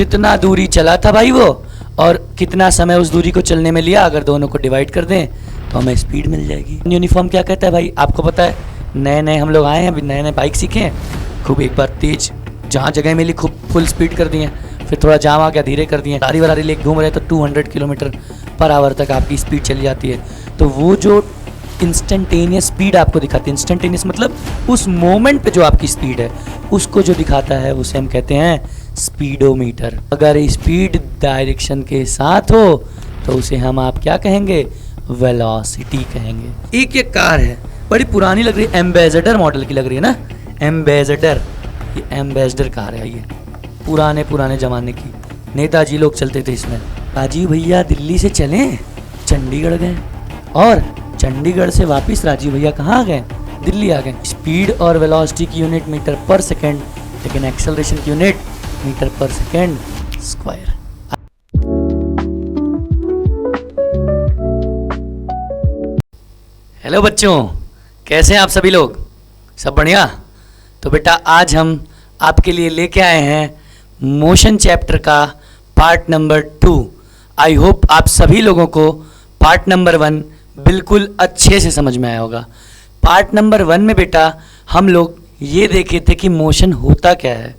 कितना दूरी चला था भाई वो और कितना समय उस दूरी को चलने में लिया, अगर दोनों को डिवाइड कर दें तो हमें स्पीड मिल जाएगी। यूनिफॉर्म क्या कहता है भाई, आपको पता है, नए नए हम लोग आए हैं, अभी नए नए बाइक सीखे हैं, खूब एक बार तेज जहाँ जगह मिली खूब फुल स्पीड कर दिए, फिर थोड़ा जाम आ गया धीरे कर दिए, लारी वारी लेके घूम रहे तो 200 किलोमीटर पर आवर तक आपकी स्पीड चली जाती है। तो वो जो इंस्टेंटेनियस स्पीड आपको दिखाती है, इंस्टेंटेनियस मतलब उस मोमेंट पे जो आपकी स्पीड है उसको जो दिखाता है उसे हम कहते हैं स्पीडोमीटर। अगर स्पीड डायरेक्शन के साथ हो तो उसे हम आप क्या कहेंगे, वेलोसिटी कहेंगे। एक ये कार है, बड़ी पुरानी लग रही है, एम्बेसडर मॉडल की लग रही है ना, एम्बेसडर, ये एम्बेसडर कार है, ये पुराने ज़माने की, नेताजी लोग चलते थे इसमें। राजीव भैया दिल्ली से चले चंडीगढ़ गए और चंडीगढ़ से वापस राजीव भैया कहाँ आ गए, दिल्ली आ गए। स्पीड और वेलोसिटी की यूनिट मीटर पर सेकेंड, लेकिन एक्सेलरेशन की unit metre per second square. Hello बच्चों, कैसे हैं आप सभी लोग, सब बढ़िया। तो बेटा आज हम आपके लिए लेके आए हैं मोशन चैप्टर का पार्ट नंबर 2। आई होप आप सभी लोगों को पार्ट नंबर 1 बिल्कुल अच्छे से समझ में आया होगा। पार्ट नंबर 1 में बेटा हम लोग ये देखे थे कि मोशन होता क्या है,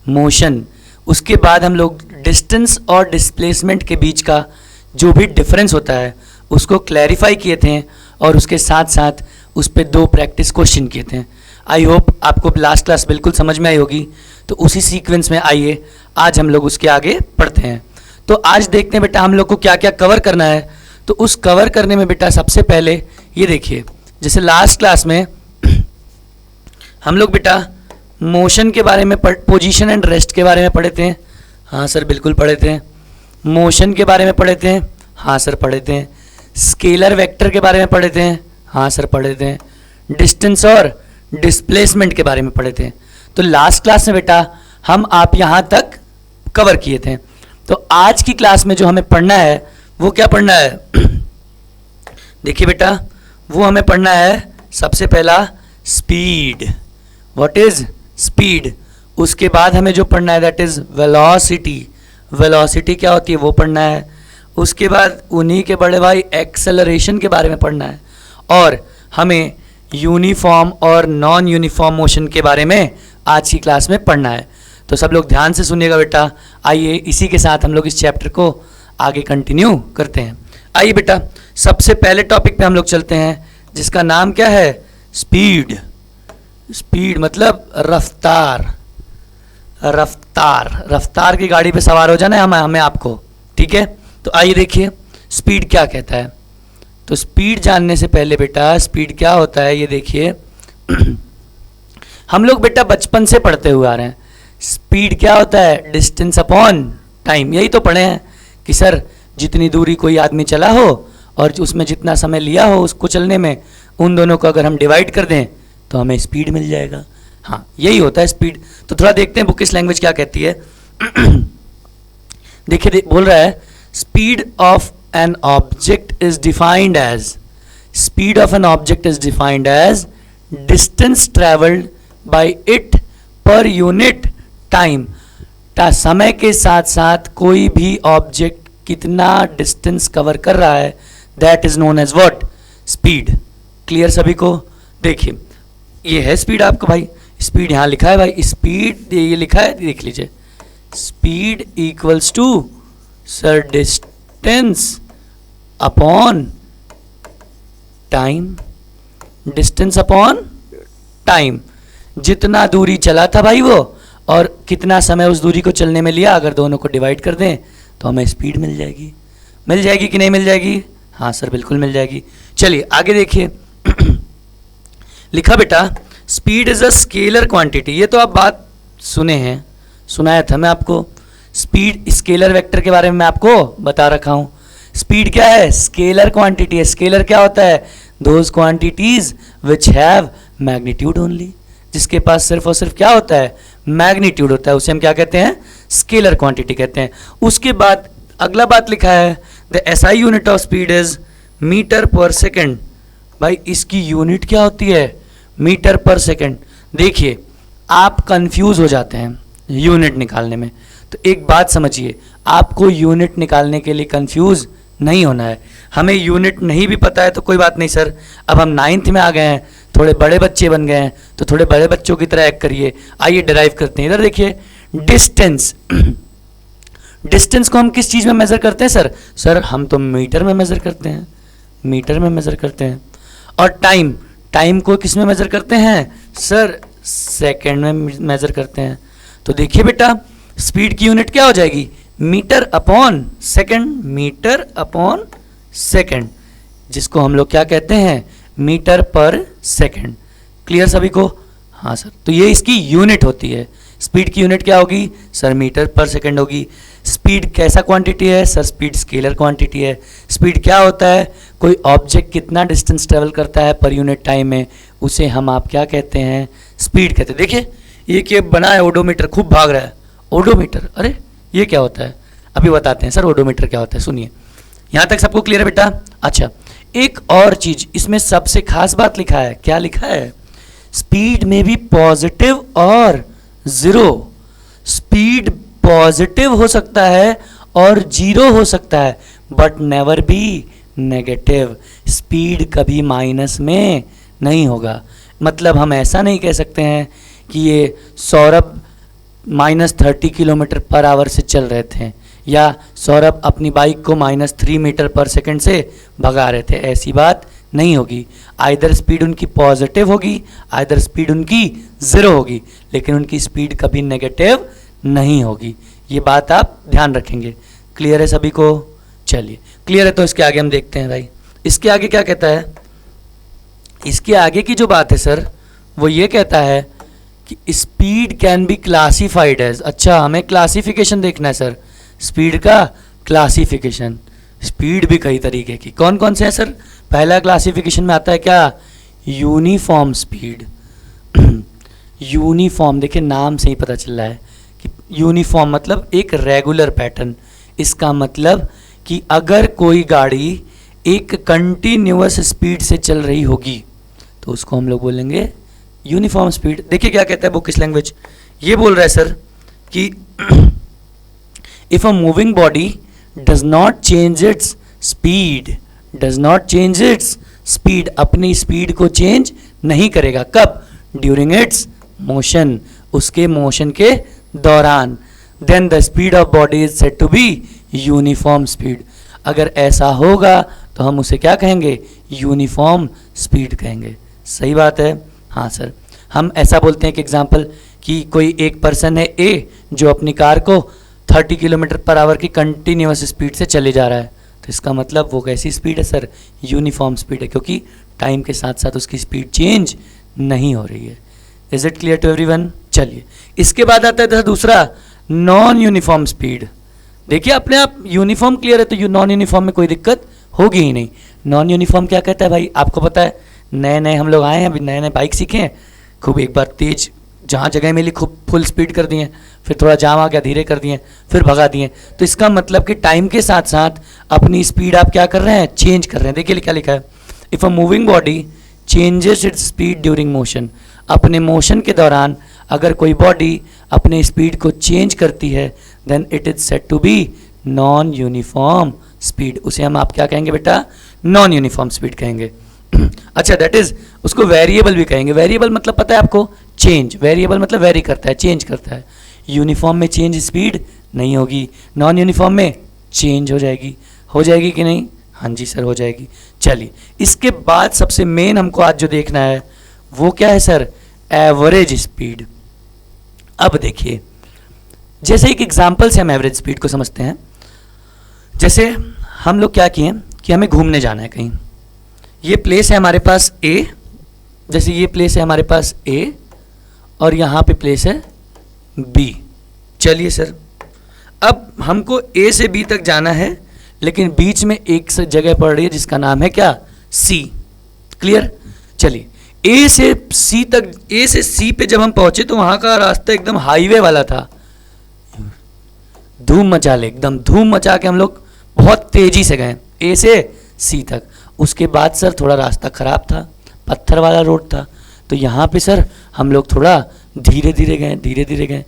मोशन, उसके बाद हम लोग डिस्टेंस और डिस्प्लेसमेंट के बीच का जो भी डिफरेंस होता है उसको क्लैरिफाई किए थे और उसके साथ साथ उस पर 2 प्रैक्टिस क्वेश्चन किए थे। आई होप आपको लास्ट क्लास बिल्कुल समझ में आई होगी। तो उसी सीक्वेंस में आइए आज हम लोग उसके आगे पढ़ते हैं। तो आज देखते हैं बेटा हम लोग को क्या क्या कवर करना है। तो उस कवर करने में बेटा सबसे पहले ये देखिए, जैसे लास्ट क्लास में हम लोग बेटा मोशन के बारे में पोजीशन एंड रेस्ट के बारे में पढ़े थे। हाँ सर बिल्कुल पढ़े थे। मोशन के बारे में पढ़े थे। हाँ सर पढ़े थे। स्केलर वेक्टर के बारे में पढ़े थे। हाँ सर पढ़े थे। डिस्टेंस और डिस्प्लेसमेंट के बारे में पढ़े थे। तो लास्ट क्लास में बेटा हम आप यहाँ तक कवर किए थे। तो आज की क्लास में जो हमें पढ़ना है वो क्या पढ़ना है देखिए बेटा, वो हमें पढ़ना है सबसे पहला स्पीड। What is speed. उसके बाद हमें जो पढ़ना है दैट इज वेलोसिटी। वेलोसिटी क्या होती है वो पढ़ना है। उसके बाद उन्हीं के बड़े भाई एक्सेलरेशन के बारे में पढ़ना है और हमें यूनिफॉर्म और नॉन यूनिफॉर्म मोशन के बारे में आज की क्लास में पढ़ना है। तो सब लोग ध्यान से सुनिएगा बेटा। आइए इसी के साथ हम लोग इस चैप्टर को आगे कंटिन्यू करते हैं। आइए बेटा सबसे पहले टॉपिक पे हम लोग चलते हैं जिसका नाम क्या है, स्पीड। स्पीड मतलब रफ्तार। रफ्तार, रफ्तार की गाड़ी पे सवार हो जाना है हमें आपको, ठीक है। तो आइए देखिए स्पीड क्या कहता है। तो स्पीड जानने से पहले बेटा स्पीड क्या होता है ये देखिए हम लोग बेटा बचपन से पढ़ते हुए आ रहे हैं। स्पीड क्या होता है, डिस्टेंस अपॉन टाइम। यही तो पढ़े हैं कि सर जितनी दूरी कोई आदमी चला हो और उसमें जितना समय लिया हो उसको चलने में, उन दोनों को अगर हम डिवाइड कर दें तो हमें स्पीड मिल जाएगा। हाँ यही होता है स्पीड। तो थोड़ा देखते हैं बुकिश लैंग्वेज क्या कहती है। देखिए बोल रहा है speed of an object is defined as, speed of an object is defined as distance travelled by it per unit time. समय के साथ साथ कोई भी ऑब्जेक्ट कितना डिस्टेंस कवर कर रहा है that is known as what, speed. Clear सभी को। देखिए ये है स्पीड आपको भाई, स्पीड यहाँ लिखा है भाई, स्पीड ये लिखा है देख लीजिए, speed equals to sir distance upon time. Distance upon time, जितना दूरी चला था भाई वो और कितना समय उस दूरी को चलने में लिया, अगर दोनों को डिवाइड कर दें तो हमें स्पीड मिल जाएगी। मिल जाएगी कि नहीं मिल जाएगी, हाँ सर बिल्कुल मिल जाएगी। चलिए आगे देखिए लिखा बेटा speed is a scalar quantity. ये तो आप बात सुने हैं, सुनाया था मैं आपको। स्पीड स्केलर वेक्टर के बारे में मैं आपको बता रखा हूँ। स्पीड क्या है, स्केलर क्वांटिटी है। स्केलर क्या होता है, those quantities which have magnitude only, जिसके पास सिर्फ और सिर्फ क्या होता है, मैग्नीट्यूड होता है, उसे हम क्या कहते हैं, स्केलर क्वांटिटी कहते हैं। उसके बाद अगला बात लिखा है the SI unit of speed is metre per second. भाई इसकी यूनिट क्या होती है, मीटर पर सेकेंड। देखिए आप कंफ्यूज हो जाते हैं यूनिट निकालने में, तो एक बात समझिए, आपको यूनिट निकालने के लिए कंफ्यूज नहीं होना है। हमें यूनिट नहीं भी पता है तो कोई बात नहीं सर, अब हम 9th में आ गए हैं, थोड़े बड़े बच्चे बन गए हैं, तो थोड़े बड़े बच्चों की तरह एक्ट करिए। आइए डिराइव करते हैं। इधर देखिए, डिस्टेंस। डिस्टेंस को हम किस चीज़ में मेज़र करते हैं सर? सर हम तो मीटर में मेज़र करते हैं, मीटर में मेज़र करते हैं। और टाइम, टाइम को किस में मेज़र करते हैं सर? सेकेंड में मेज़र करते हैं। तो देखिए बेटा, स्पीड की यूनिट क्या हो जाएगी? Metre upon second, metre upon second, जिसको हम लोग क्या कहते हैं? Metre per second. क्लियर सभी को? हाँ सर, तो ये इसकी यूनिट होती है। स्पीड की यूनिट क्या होगी सर? मीटर पर सेकेंड होगी। स्पीड कैसा क्वांटिटी है सर? स्पीड स्केलर क्वांटिटी है। स्पीड क्या होता है? कोई ऑब्जेक्ट कितना डिस्टेंस ट्रेवल करता है पर यूनिट टाइम में, उसे हम आप क्या कहते हैं? स्पीड कहते हैं। देखिए ये क्या बना है, ओडोमीटर, खूब भाग रहा है ओडोमीटर। अरे ये क्या होता है? अभी बताते हैं सर ओडोमीटर क्या होता है, सुनिए। यहाँ तक सबको क्लियर है बेटा? अच्छा, एक और चीज इसमें सबसे खास बात लिखा है। क्या लिखा है? स्पीड में भी पॉजिटिव और जीरो। स्पीड पॉजिटिव हो सकता है और जीरो हो सकता है, but never be negative. Speed कभी माइनस में नहीं होगा। मतलब हम ऐसा नहीं कह सकते हैं कि ये सौरभ -30 किलोमीटर पर आवर से चल रहे थे, या सौरभ अपनी बाइक को -3 मीटर पर सेकंड से भगा रहे थे। ऐसी बात नहीं होगी। आइदर स्पीड उनकी पॉजिटिव होगी, आइदर स्पीड उनकी ज़ीरो होगी, लेकिन उनकी स्पीड कभी नेगेटिव नहीं होगी। ये बात आप ध्यान रखेंगे। क्लियर है सभी को? चलिए क्लियर है, तो इसके आगे हम देखते हैं भाई। इसके आगे क्या कहता है? इसके आगे की जो बात है सर, वो ये कहता है कि speed can be classified as. अच्छा, हमें क्लासिफिकेशन देखना है सर, स्पीड का क्लासिफिकेशन। स्पीड भी कई तरीके की, कौन कौन से हैं सर? पहला क्लासिफिकेशन में आता है क्या? Uniform speed. यूनिफॉर्म, देखिए नाम से ही पता चल रहा है कि यूनिफॉर्म मतलब एक रेगुलर पैटर्न। इसका मतलब कि अगर कोई गाड़ी एक कंटिन्यूअस स्पीड से चल रही होगी तो उसको हम लोग बोलेंगे यूनिफॉर्म स्पीड। देखिए क्या कहता है बुक इस लैंग्वेज, ये बोल रहा है सर कि if a moving body does not change its speed, does not change its speed, अपनी स्पीड को चेंज नहीं करेगा। कब? ड्यूरिंग इट्स मोशन, उसके मोशन के दौरान। Then the speed of body is said to be uniform speed. अगर ऐसा होगा तो हम उसे क्या कहेंगे? यूनिफॉर्म स्पीड कहेंगे। सही बात है? हाँ सर, हम ऐसा बोलते हैं कि एग्जाम्पल कि कोई एक पर्सन है ए जो अपनी कार को 30 किलोमीटर पर आवर की कंटिन्यूअस स्पीड से चले जा रहा है, तो इसका मतलब वो कैसी स्पीड है सर? यूनिफॉर्म स्पीड है, क्योंकि टाइम के साथ साथ उसकी स्पीड चेंज नहीं हो रही है। Is it clear to everyone? चलिए इसके बाद आता है दूसरा, नॉन यूनिफॉर्म स्पीड। देखिए अपने आप यूनिफॉर्म क्लियर है तो नॉन यूनिफॉर्म में कोई दिक्कत होगी ही नहीं। नॉन यूनिफॉर्म क्या कहता है भाई? आपको पता है, नए नए हम लोग आए हैं, अभी नए नए बाइक सीखे हैं, खूब एक बार तेज जहाँ जगह मिली खूब फुल स्पीड कर दिए, फिर थोड़ा जाम आ गया धीरे कर दिए, फिर भगा दिए। तो इसका मतलब कि टाइम के साथ साथ अपनी स्पीड आप क्या कर रहे हैं? चेंज कर रहे हैं। देखिए क्या लिखा है, if a moving body changes its speed during motion, अपने मोशन के दौरान अगर कोई बॉडी अपने स्पीड को चेंज करती है, then it is said to be non uniform speed. उसे हम आप क्या कहेंगे बेटा? नॉन यूनिफॉर्म स्पीड कहेंगे। अच्छा, दैट इज, उसको वेरिएबल भी कहेंगे। वेरिएबल मतलब पता है आपको? चेंज। वेरिएबल मतलब वेरी करता है, चेंज करता है। यूनिफॉर्म में चेंज स्पीड नहीं होगी, नॉन यूनिफॉर्म में चेंज हो जाएगी। हो जाएगी कि नहीं? हाँ जी सर, हो जाएगी। चलिए इसके बाद सबसे मेन हमको आज जो देखना है वो क्या है सर? Average speed. अब देखिए, जैसे एक एग्जाम्पल से हम एवरेज स्पीड को समझते हैं। जैसे हम लोग क्या किए कि हमें घूमने जाना है कहीं, ये प्लेस है हमारे पास ए, जैसे ये प्लेस है हमारे पास ए और यहाँ पे प्लेस है बी। चलिए सर, अब हमको ए से बी तक जाना है, लेकिन बीच में एक जगह पड़ रही है जिसका नाम है क्या? सी। क्लियर? चलिए ए से सी तक, ए से सी पे जब हम पहुंचे तो वहां का रास्ता एकदम हाईवे वाला था, धूम मचा ले, एकदम धूम मचा के हम लोग बहुत तेजी से गए ए से सी तक। उसके बाद सर थोड़ा रास्ता खराब था, पत्थर वाला रोड था, तो यहाँ पे सर हम लोग थोड़ा धीरे धीरे गए, धीरे धीरे गए।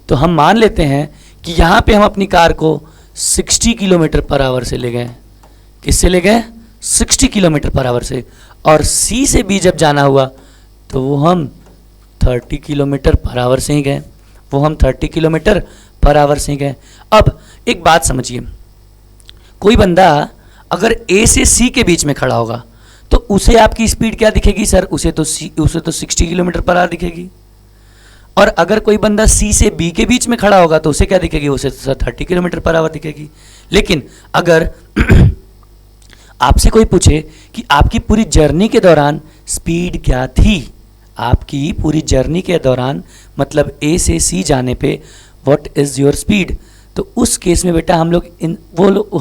तो हम मान लेते हैं कि यहाँ पे हम अपनी कार को 60 किलोमीटर पर आवर से ले गए। किससे ले गए? 60 किलोमीटर पर आवर से। और सी से बी जब जाना हुआ तो वो हम 30 किलोमीटर पर आवर से ही गए। वो हम 30 किलोमीटर पर आवर से ही गए। अब एक बात समझिए, कोई बंदा अगर ए से सी के बीच में खड़ा होगा तो उसे आपकी स्पीड क्या दिखेगी सर? उसे तो 60 किलोमीटर पर आवर दिखेगी। और अगर कोई बंदा सी से बी के बीच में खड़ा होगा तो उसे क्या दिखेगी? उसे तो 30 किलोमीटर पर आवर दिखेगी। लेकिन अगर आपसे कोई पूछे कि आपकी पूरी जर्नी के दौरान स्पीड क्या थी, आपकी पूरी जर्नी के दौरान मतलब ए से सी जाने पे व्हाट इज़ योर स्पीड, तो उस केस में बेटा हम लोग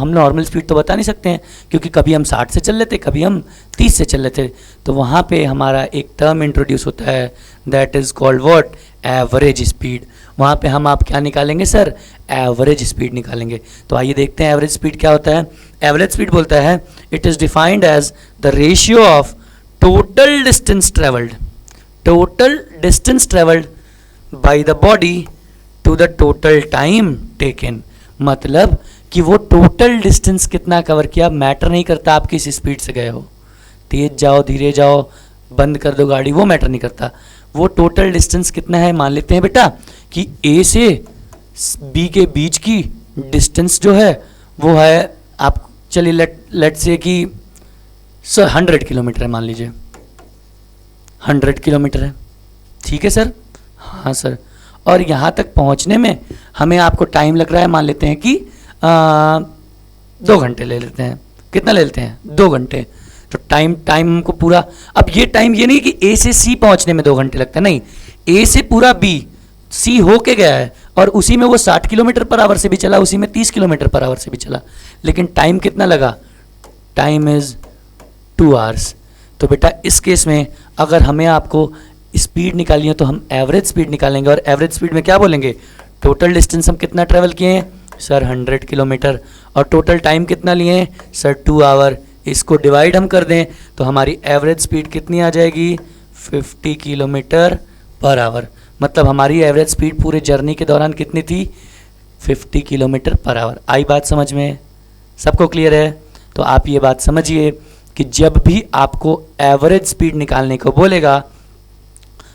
हम नॉर्मल स्पीड तो बता नहीं सकते हैं, क्योंकि कभी हम 60 से चल लेते, कभी हम 30 से चल लेते। तो वहाँ पे हमारा एक टर्म इंट्रोड्यूस होता है, that is called what? Average speed. वहाँ पे हम आप क्या निकालेंगे सर? एवरेज स्पीड निकालेंगे। तो आइए देखते हैं एवरेज स्पीड क्या होता है। एवरेज स्पीड बोलता है it is defined as the ratio of total distance travelled by the body to the total time taken. मतलब कि वो टोटल डिस्टेंस कितना कवर किया, मैटर नहीं करता आप किस स्पीड से गए हो, तेज जाओ धीरे जाओ बंद कर दो गाड़ी, वो मैटर नहीं करता। वो टोटल डिस्टेंस कितना है, मान लेते हैं बेटा कि ए से बी के बीच की डिस्टेंस जो है वो है, आप चलिए लेट से कि सर 100 किलोमीटर है, मान लीजिए 100 किलोमीटर है, ठीक है सर? हाँ सर। और यहाँ तक पहुँचने में हमें आपको टाइम लग रहा है, मान लेते हैं कि 2 घंटे ले लेते हैं। कितना ले लेते हैं? 2 घंटे। तो टाइम हमको पूरा, अब ये टाइम ये नहीं कि ए से सी पहुँचने में 2 घंटे लगता है, नहीं, ए से पूरा बी सी होके गया है और उसी में वो 60 किलोमीटर पर आवर से भी चला, उसी में 30 किलोमीटर पर आवर से भी चला, लेकिन टाइम कितना लगा? Time is 2 hours. तो बेटा इस केस में अगर हमें आपको स्पीड निकालनी है तो हम एवरेज स्पीड निकालेंगे, और एवरेज स्पीड में क्या बोलेंगे? टोटल डिस्टेंस हम कितना ट्रेवल किए हैं सर? 100 किलोमीटर। और टोटल टाइम कितना लिए हैं सर? 2 आवर। इसको डिवाइड हम कर दें तो हमारी एवरेज स्पीड कितनी आ जाएगी? 50 किलोमीटर पर आवर। मतलब हमारी एवरेज स्पीड पूरे जर्नी के दौरान कितनी थी? 50 किलोमीटर पर आवर। आई बात समझ में? सबको क्लियर है? तो आप ये बात समझिए कि जब भी आपको एवरेज स्पीड निकालने को बोलेगा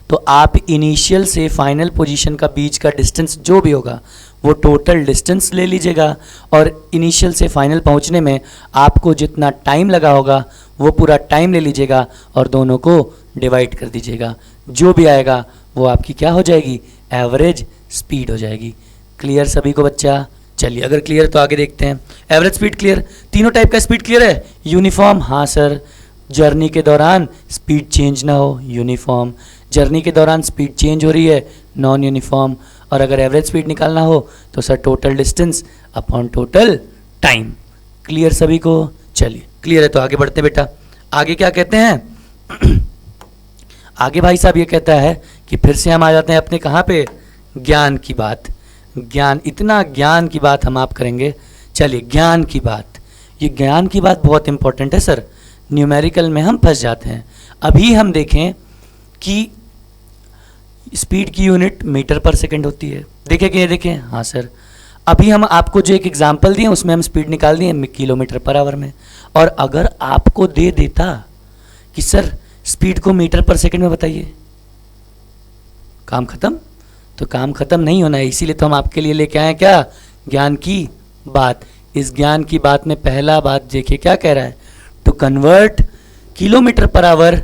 तो आप इनिशियल से फाइनल पोजीशन का बीच का डिस्टेंस जो भी होगा वो टोटल डिस्टेंस ले लीजिएगा, और इनिशियल से फाइनल पहुंचने में आपको जितना टाइम लगा होगा वो पूरा टाइम ले लीजिएगा और दोनों को डिवाइड कर दीजिएगा। जो भी आएगा वो आपकी क्या हो जाएगी? एवरेज स्पीड हो जाएगी। क्लियर सभी को बच्चा? चलिए अगर क्लियर तो आगे देखते हैं। एवरेज स्पीड क्लियर, तीनों टाइप का स्पीड क्लियर है। यूनिफॉर्म, हाँ सर, जर्नी के दौरान स्पीड चेंज ना हो, यूनिफॉर्म। जर्नी के दौरान स्पीड चेंज हो रही है, नॉन यूनिफॉर्म। और अगर एवरेज स्पीड निकालना हो तो sir total distance upon total time. Clear सभी को? चलिए क्लियर है तो आगे बढ़ते हैं बेटा। आगे क्या कहते हैं? आगे भाई साहब ये कहता है कि फिर से हम आ जाते हैं अपने कहाँ पे? ज्ञान की बात। ज्ञान, इतना ज्ञान की बात हम आप करेंगे। चलिए ज्ञान की बात, ये ज्ञान की बात बहुत इंपॉर्टेंट है सर, न्यूमेरिकल में हम फंस जाते हैं। अभी हम देखें कि स्पीड की यूनिट मीटर पर सेकंड होती है, देखें कि ये देखें? हाँ सर। अभी हम आपको जो एक एग्जांपल दिए उसमें हम स्पीड निकाल दिए किलोमीटर पर आवर में, और अगर आपको दे देता कि सर स्पीड को मीटर पर सेकंड में बताइए, काम खत्म? तो काम खत्म नहीं होना है, इसीलिए तो हम आपके लिए लेके आए हैं क्या? ज्ञान की बात। इस ज्ञान की बात में पहला बात देखिए क्या कह रहा है? To convert kilometre per hour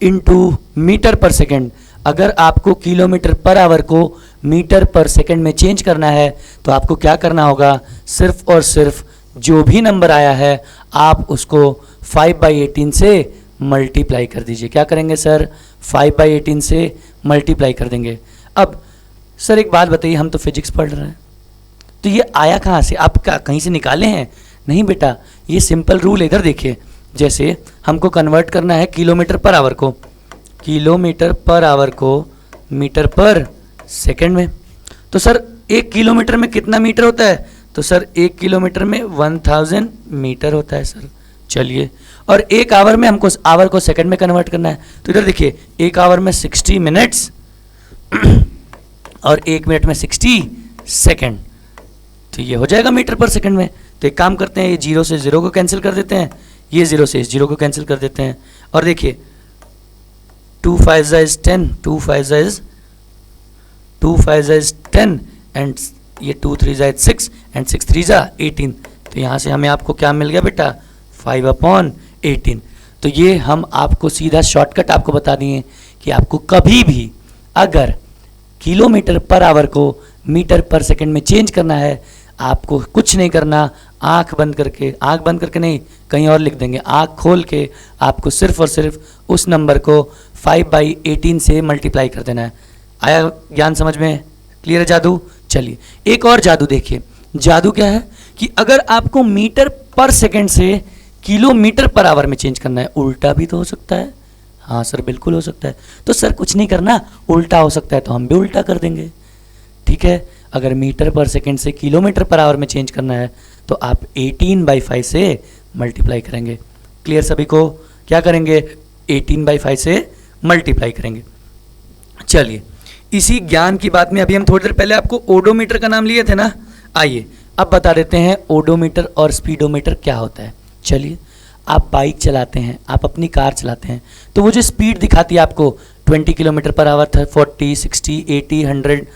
into metre per second. अगर आपको किलोमीटर पर आवर को मीटर पर सेकंड में चेंज करना है तो आपको क्या करना होगा? सिर्फ और सिर्फ जो भी नंबर आया है आप उसको 5/18 से मल्टीप्लाई कर दीजिए। क्या करेंगे सर? 5/18 से मल्टीप्लाई कर देंगे। अब सर एक बात बताइए, हम तो फिजिक्स पढ़ रहे हैं, तो ये आया कहाँ से? आप क्या कहीं से निकाले हैं? नहीं बेटा, ये सिंपल रूल इधर देखिए। जैसे हमको कन्वर्ट करना है किलोमीटर पर आवर को, किलोमीटर पर आवर को मीटर पर सेकंड में, तो सर 1 किलोमीटर में कितना मीटर होता है? तो सर 1 किलोमीटर में 1000 मीटर होता है सर। चलिए, और 1 आवर में हमको आवर को सेकंड में कन्वर्ट करना है, तो इधर देखिए 1 आवर में 60 मिनट्स और 1 मिनट में 60 सेकंड। तो ये हो जाएगा मीटर पर सेकंड में। तो एक काम करते हैं, ये 0 से 0 को कैंसिल कर देते हैं, ये 0 से इस 0 को कैंसिल कर देते हैं, और देखिए 2 5 इज 10, 2 5 इज 10 एंड ये 2 3 इज 6 एंड 6 3 इज 18। तो यहाँ से हमें आपको क्या मिल गया बेटा, 5/18। तो ये हम आपको सीधा शॉर्टकट आपको बता दिए कि आपको कभी भी अगर किलोमीटर पर आवर को मीटर पर सेकंड में चेंज करना है, आपको कुछ नहीं करना, आंख बंद करके नहीं, कहीं और लिख देंगे, आंख खोल के आपको सिर्फ और सिर्फ उस नंबर को 5/18 से मल्टीप्लाई कर देना है। आया ज्ञान समझ में? क्लियर है जादू? चलिए एक और जादू देखिए। जादू क्या है कि अगर आपको मीटर पर सेकंड से किलोमीटर पर आवर में चेंज करना है, उल्टा भी तो हो सकता है। हाँ सर बिल्कुल हो सकता है। तो सर कुछ नहीं करना, उल्टा हो सकता है तो हम भी उल्टा कर देंगे। ठीक है, अगर मीटर पर सेकंड से किलोमीटर पर आवर में चेंज करना है तो आप 18/5 से मल्टीप्लाई करेंगे। क्लियर सभी को? क्या करेंगे? 18/5 से मल्टीप्लाई करेंगे। चलिए इसी ज्ञान की बात में अभी हम थोड़ी देर पहले आपको ओडोमीटर का नाम लिए थे ना, आइए अब बता देते हैं ओडोमीटर और स्पीडोमीटर क्या होता है। चलिए, आप बाइक चलाते हैं, आप अपनी कार चलाते हैं, तो वो जो स्पीड दिखाती है आपको 20 किलोमीटर पर आवर, 40 60 80 100,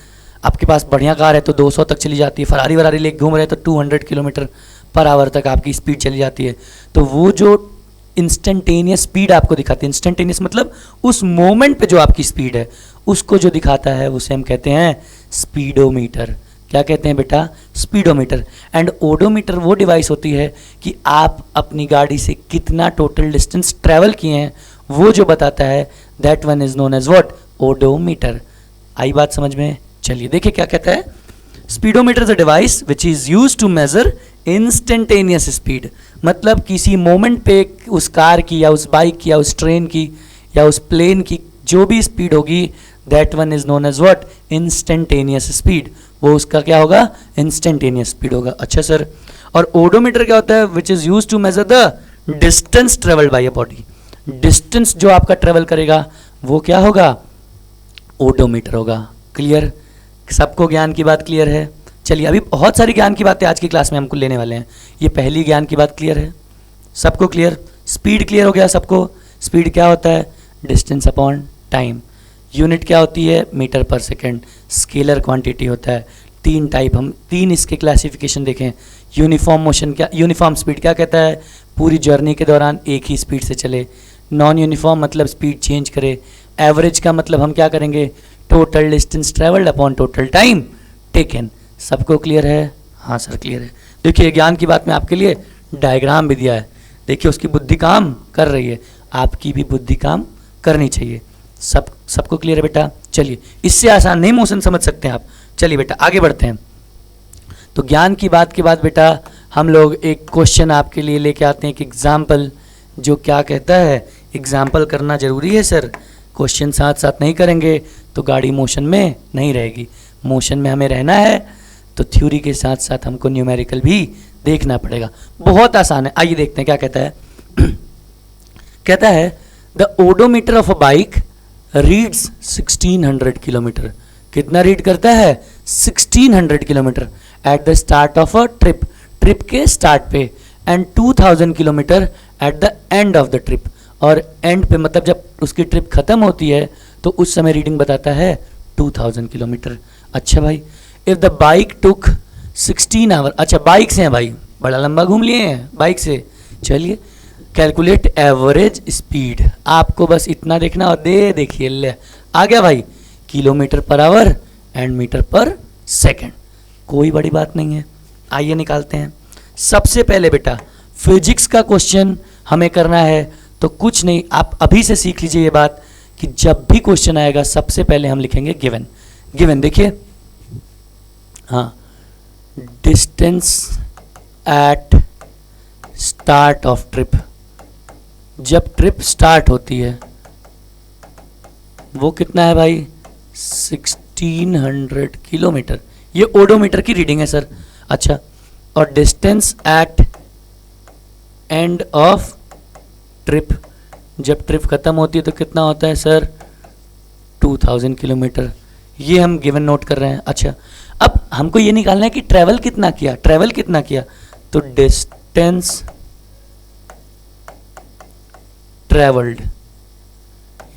आपके पास बढ़िया कार है तो 200 तक चली जाती है, फरारी वरारी लेके घूम रहे हैं तो 200 किलोमीटर पर आवर तक आपकी स्पीड चली जाती है। तो वो जो इंस्टेंटेनियस स्पीड आपको दिखाती है, इंस्टेंटेनियस मतलब उस मोमेंट पे जो आपकी स्पीड है उसको जो दिखाता है उसे हम कहते हैं स्पीडोमीटर। क्या कहते हैं बेटा? स्पीडोमीटर। एंड ओडोमीटर वो डिवाइस होती है कि आप अपनी गाड़ी से कितना टोटल डिस्टेंस ट्रैवल किए हैं वो जो बताता है, that one is known as what? Odometer. आई बात समझ में? चलिए देखिए क्या कहता है। Speedometer is a device which is use to measure instantaneous speed, मतलब किसी मोमेंट पे उस कार की या उस बाइक की या उस ट्रेन की या उस प्लेन की जो भी स्पीड होगी, that one is known as what? Instantaneous speed. वो उसका क्या होगा? इंस्टेंटेनियस स्पीड होगा। अच्छा सर, और ओडोमीटर क्या होता है? Which is use to measure the distance travelled by a body. Distance जो आपका ट्रेवल करेगा वो क्या होगा? ओडोमीटर होगा। क्लियर? सबको ज्ञान की बात क्लियर है? चलिए अभी बहुत सारी ज्ञान की बातें आज की क्लास में हमको लेने वाले हैं। ये पहली ज्ञान की बात क्लियर है? सबको क्लियर? स्पीड क्लियर हो गया सबको? स्पीड क्या होता है? Distance upon time. यूनिट क्या होती है? Metre per second. Scalar quantity होता है। तीन टाइप, हम तीन इसके क्लासिफिकेशन देखें। यूनिफॉर्म मोशन क्या, यूनिफॉर्म स्पीड क्या कहता है? पूरी जर्नी के दौरान एक ही स्पीड से चले। नॉन यूनिफॉर्म मतलब स्पीड चेंज करे। एवरेज का मतलब हम क्या करेंगे? Total distance travelled upon total time taken. सबको क्लियर है? हाँ सर क्लियर है। देखिए ज्ञान की बात में आपके लिए डायग्राम भी दिया है, देखिए उसकी बुद्धि काम कर रही है, आपकी भी बुद्धि काम करनी चाहिए। सबको क्लियर है बेटा? चलिए, इससे आसान नहीं मोशन समझ सकते हैं आप। चलिए बेटा आगे बढ़ते हैं। तो ज्ञान की बात के बाद बेटा हम लोग एक क्वेश्चन आपके लिए लेके आते हैं, एक एग्जाम्पल जो क्या कहता है, एग्जाम्पल करना जरूरी है सर, क्वेश्चन साथ साथ नहीं करेंगे तो गाड़ी मोशन में नहीं रहेगी। मोशन में हमें रहना है तो थ्योरी के साथ साथ हमको न्यूमेरिकल भी देखना पड़ेगा। बहुत आसान है, आइए देखते हैं क्या कहता है। कहता है the odometer of a bike reads 1600 kilometre. कितना रीड करता है? 1600 kilometre at the start of a trip, trip के स्टार्ट पे, and 2000 kilometre at the end of the trip. और एंड पे मतलब जब उसकी ट्रिप खत्म होती है तो उस समय रीडिंग बताता है 2000 किलोमीटर। अच्छा भाई, if the bike took 16 hour, अच्छा बाइक से हैं भाई, बड़ा लंबा घूम लिए हैं बाइक से। चलिए कैलकुलेट एवरेज स्पीड, आपको बस इतना देखना और देखिए ले आ गया भाई, kilometre per hour and metre per second. कोई बड़ी बात नहीं है, आइए निकालते हैं। सबसे पहले बेटा फिजिक्स का क्वेश्चन हमें करना है, तो कुछ नहीं, आप अभी से सीख लीजिए ये बात कि जब भी क्वेश्चन आएगा सबसे पहले हम लिखेंगे गिवन। गिवन देखिए, हाँ, distance at start of trip, जब ट्रिप स्टार्ट होती है वो कितना है भाई? 1600 किलोमीटर। ये ओडोमीटर की रीडिंग है सर। अच्छा, और distance at end of trip, जब ट्रिप खत्म होती है तो कितना होता है सर? 2000 किलोमीटर। ये हम गिवन नोट कर रहे हैं। अच्छा, अब हमको ये निकालना है कि ट्रेवल कितना किया, ट्रेवल कितना किया, तो डिस्टेंस ट्रेवल्ड,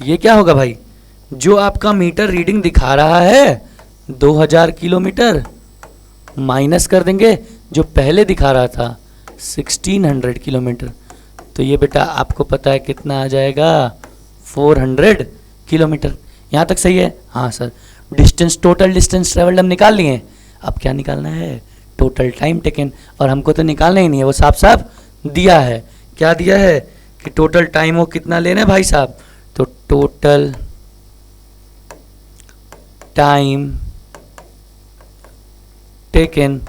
ये क्या होगा भाई, जो आपका मीटर रीडिंग दिखा रहा है 2000 किलोमीटर, माइनस कर देंगे जो पहले दिखा रहा था 1600 किलोमीटर, तो ये बेटा आपको पता है कितना आ जाएगा, 400 किलोमीटर। यहाँ तक सही है? हाँ sir. Distance, total distance travelled हम निकाल लिए। अब क्या निकालना है, टोटल टाइम टेकन, और हमको तो निकालना ही नहीं है, वो साफ साफ दिया है। क्या दिया है कि टोटल टाइम वो कितना लेना है भाई साहब, तो टोटल टाइम टेकन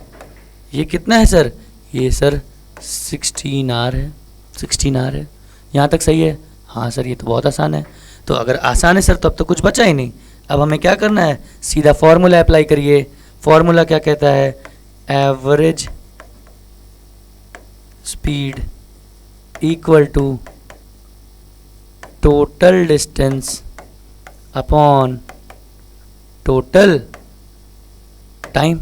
ये कितना है सर, ये सर 16 आवर है, 16 आवर है। यहाँ तक सही है? हाँ सर, ये तो बहुत आसान है। तो अगर आसान है सर तो अब तो कुछ बचा ही नहीं। अब हमें क्या करना है, सीधा फॉर्मूला अप्लाई करिए। फॉर्मूला क्या कहता है, average speed equal to total distance upon total time,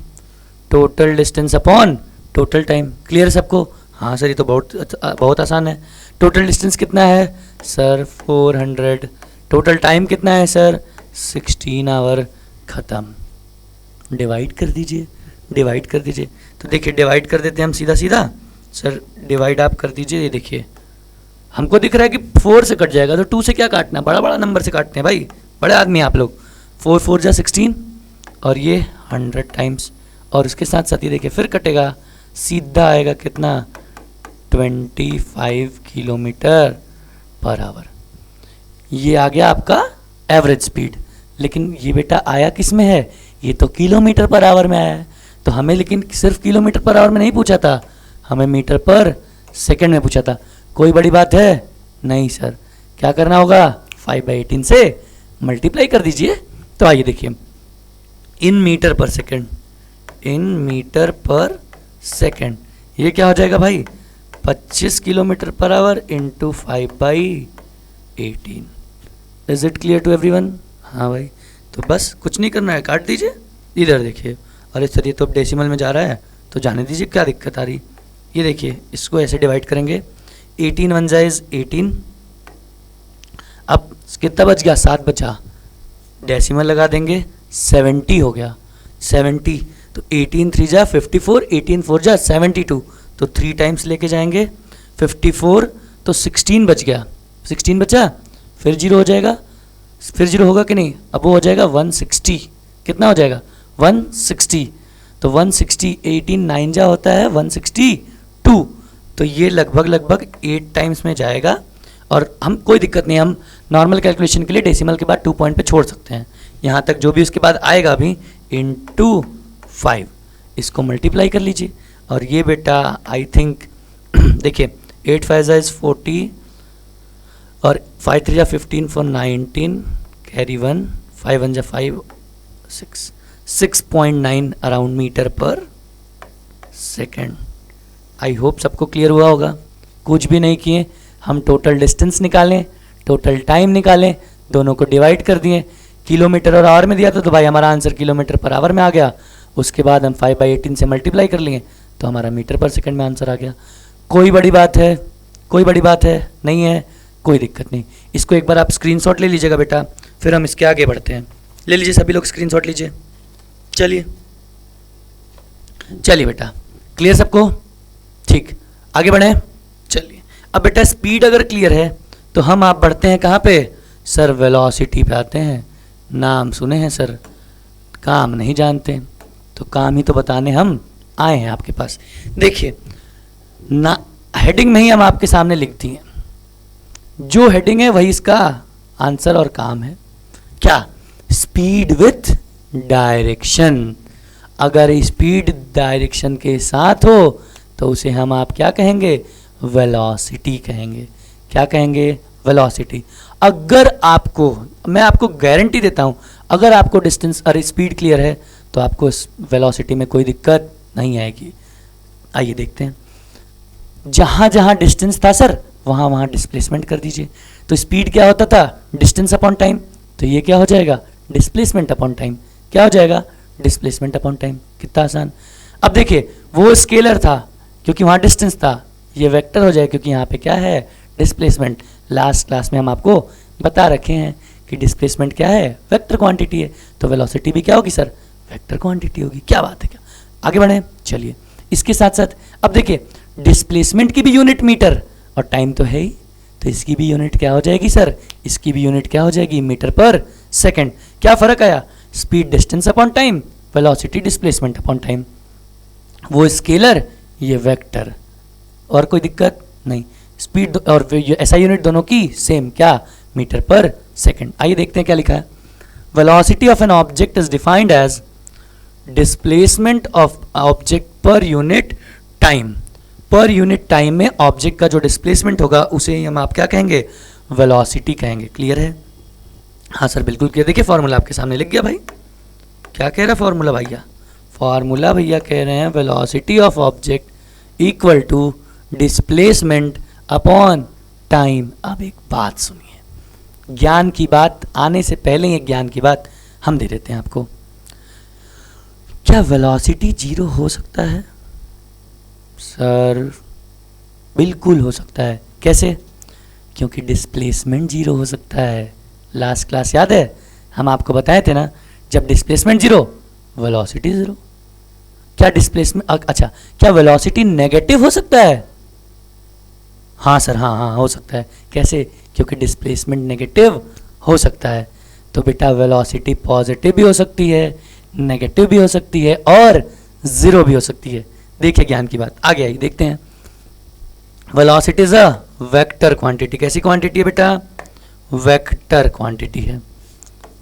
total distance upon total time. Clear सबको? हाँ सर, ये तो बहुत आसान है। टोटल डिस्टेंस कितना है सर, 400। टोटल टाइम कितना है सर, 16 आवर। ख़त्म। डिवाइड कर दीजिए, डिवाइड कर दीजिए। तो देखिए डिवाइड कर देते हैं हम सीधा सीधा। सर डिवाइड आप कर दीजिए। ये देखिए हमको दिख रहा है कि 4 से कट जाएगा, तो 2 से क्या काटना, बड़ा बड़ा नंबर से काटते हैं भाई, बड़े आदमी आप लोग। 4 4 जा 16 और ये 100 टाइम्स, और उसके साथ साथ ये देखिए फिर कटेगा, सीधा आएगा कितना, 25 किलोमीटर पर आवर। ये आ गया आपका एवरेज स्पीड। लेकिन ये बेटा आया किस में है, ये तो किलोमीटर पर आवर में आया है। तो हमें लेकिन सिर्फ किलोमीटर पर आवर में नहीं पूछा था, हमें मीटर पर सेकंड में पूछा था। कोई बड़ी बात है नहीं सर। क्या करना होगा, 5/18 से मल्टीप्लाई कर दीजिए। तो आइए देखिए, in metre per second, in metre per second, ये क्या हो जाएगा भाई, 25 kilometre per hour into 5/18। Is it clear to everyone? हाँ भाई। तो बस कुछ नहीं करना है, काट दीजिए। इधर देखिए, अरे सर ये तो अब डेसिमल में जा रहा है, तो जाने दीजिए, क्या दिक्कत आ रही। ये देखिए इसको ऐसे डिवाइड करेंगे, 18 1 जाइज 18। अब कितना बच गया, 7 बचा, डेसिमल लगा देंगे, 70 हो गया, 70। तो 18 3 जा 54, 18 4 जा 72, तो 3 टाइम्स लेके जाएंगे। 54 तो 16 बच गया, 16 बचा, फिर 0 हो जाएगा, फिर 0 होगा कि नहीं, अब वो हो जाएगा 160। कितना हो जाएगा, 160। तो 160, 18 9 जा होता है 162। तो ये लगभग 8 टाइम्स में जाएगा। और हम कोई दिक्कत नहीं, हम नॉर्मल कैलकुलेशन के लिए डेसिमल के बाद 2 पॉइंट पे छोड़ सकते हैं। यहाँ तक जो भी उसके बाद आएगा अभी इंटू 5, इसको मल्टीप्लाई कर लीजिए। और ये बेटा आई थिंक देखिए 8 5 इज 40 और 5 3 जा 15 4 19 कैरी 1 5 1 जा 5 6 6.9 अराउंड मीटर पर सेकेंड। आई होप सबको क्लियर हुआ होगा। कुछ भी नहीं किए, हम टोटल डिस्टेंस निकालें, टोटल टाइम निकालें, दोनों को डिवाइड कर दिए। किलोमीटर और आवर में दिया था तो भाई हमारा आंसर किलोमीटर पर आवर में आ गया। उसके बाद हम 5/18 से मल्टीप्लाई कर लिए तो हमारा मीटर पर सेकंड में आंसर आ गया। कोई बड़ी बात है, कोई बड़ी बात है नहीं है, कोई दिक्कत नहीं। इसको एक बार आप स्क्रीनशॉट ले लीजिएगा बेटा, फिर हम इसके आगे बढ़ते हैं। ले लीजिए सभी लोग स्क्रीनशॉट लीजिए। चलिए चलिए बेटा, क्लियर सबको? ठीक, आगे बढ़ें। चलिए अब बेटा स्पीड अगर क्लियर है तो हम आप बढ़ते हैं कहाँ पे सर, वेलोसिटी पे आते हैं। नाम सुने हैं सर, काम नहीं जानते, तो काम ही तो बताने हम आए हैं आपके पास। देखिए ना, हेडिंग में ही हम आपके सामने लिख दिए, जो हेडिंग है वही इसका आंसर और काम है। क्या, स्पीड विथ डायरेक्शन। अगर स्पीड डायरेक्शन के साथ हो तो उसे हम आप क्या कहेंगे, वेलोसिटी कहेंगे। क्या कहेंगे, वेलोसिटी। अगर आपको, मैं आपको गारंटी देता हूं, अगर आपको डिस्टेंस और स्पीड क्लियर है तो आपको वेलोसिटी में कोई दिक्कत नहीं आएगी। आइए देखते हैं, जहां जहां डिस्टेंस था सर वहां वहां डिस्प्लेसमेंट कर दीजिए। तो स्पीड क्या होता था, डिस्टेंस अपॉन टाइम, तो ये क्या हो जाएगा, डिस्प्लेसमेंट अपॉन टाइम। क्या हो जाएगा, डिस्प्लेसमेंट अपॉन टाइम। कितना आसान। अब देखिए वो स्केलर था क्योंकि वहाँ डिस्टेंस था, ये वेक्टर हो जाए क्योंकि यहाँ पे क्या है, डिस्प्लेसमेंट। लास्ट क्लास में हम आपको बता रखे हैं कि डिस्प्लेसमेंट क्या है, वेक्टर क्वांटिटी है, तो वेलोसिटी भी क्या होगी सर, वेक्टर क्वांटिटी होगी। क्या बात है, क्या आगे बढ़े। चलिए इसके साथ साथ अब देखिए डिस्प्लेसमेंट की भी यूनिट मीटर और टाइम तो है ही, तो इसकी भी यूनिट क्या हो जाएगी सर, इसकी भी यूनिट क्या हो जाएगी, मीटर पर सेकंड। क्या फर्क आया, speed distance upon time, velocity displacement upon time. वो स्केलर, ये वेक्टर, और कोई दिक्कत नहीं। स्पीड और ऐसा यूनिट दोनों की सेम, क्या, मीटर पर सेकंड। आइए देखते हैं क्या लिखा है। Velocity of an object is defined as displacement of object per unit time. Per unit time में ऑब्जेक्ट का जो डिस्प्लेसमेंट होगा उसे हम आप क्या कहेंगे, वेलोसिटी कहेंगे। क्लियर है, हाँ सर बिल्कुल क्लियर। देखिए फॉर्मूला आपके सामने लिख गया भाई। क्या कह रहा है फॉर्मूला भैया, फॉर्मूला भैया कह रहे हैं velocity of object equal to displacement upon time. अब एक बात सुनिए, ज्ञान की बात आने से पहले एक ज्ञान की बात हम दे देते हैं आपको। क्या वेलोसिटी जीरो हो सकता है सर? बिल्कुल हो सकता है। कैसे? क्योंकि डिस्प्लेसमेंट जीरो हो सकता है। लास्ट क्लास याद है, हम आपको बताए थे ना, जब डिस्प्लेसमेंट जीरो वेलोसिटी जीरो। क्या डिस्प्लेसमेंट, अच्छा क्या वेलोसिटी नेगेटिव हो सकता है? हाँ सर, हाँ हो सकता है। कैसे? क्योंकि डिस्प्लेसमेंट नेगेटिव हो सकता है। तो बेटा वेलोसिटी पॉजिटिव भी हो सकती है, नेगेटिव भी हो सकती है और जीरो भी हो सकती है। देखिए ज्ञान की बात आगे आई, देखते हैं। Velocity is a vector quantity. कैसी क्वांटिटी है बेटा? वेक्टर क्वांटिटी है।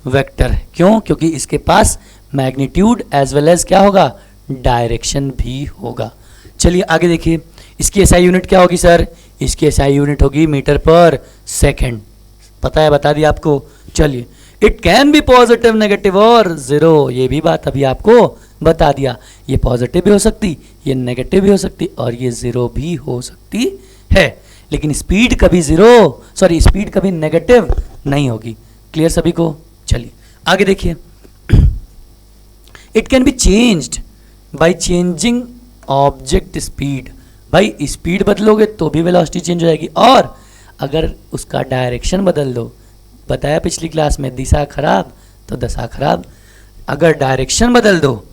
वेक्टर क्यों? क्योंकि इसके पास मैग्नीट्यूड एज वेल एज क्या होगा, डायरेक्शन भी होगा। चलिए आगे देखिए, इसकी एसआई यूनिट क्या होगी सर? इसकी एसआई यूनिट होगी मीटर पर सेकंड। पता है, बता दिया आपको। चलिए, it can be positive, negative और जीरो, ये भी बात अभी आपको बता दिया। ये पॉजिटिव भी हो सकती, ये नेगेटिव भी हो सकती और ये जीरो भी हो सकती है, लेकिन स्पीड कभी जीरो, सॉरी स्पीड कभी नेगेटिव नहीं होगी। क्लियर सभी को? चलिए आगे देखिए। It can be changed by changing object speed. भाई स्पीड बदलोगे तो भी वेलोसिटी चेंज हो जाएगी, और अगर उसका डायरेक्शन बदल दो, बताया पिछली क्लास में, दिशा खराब तो दशा खराब। अगर डायरेक्शन बदल दो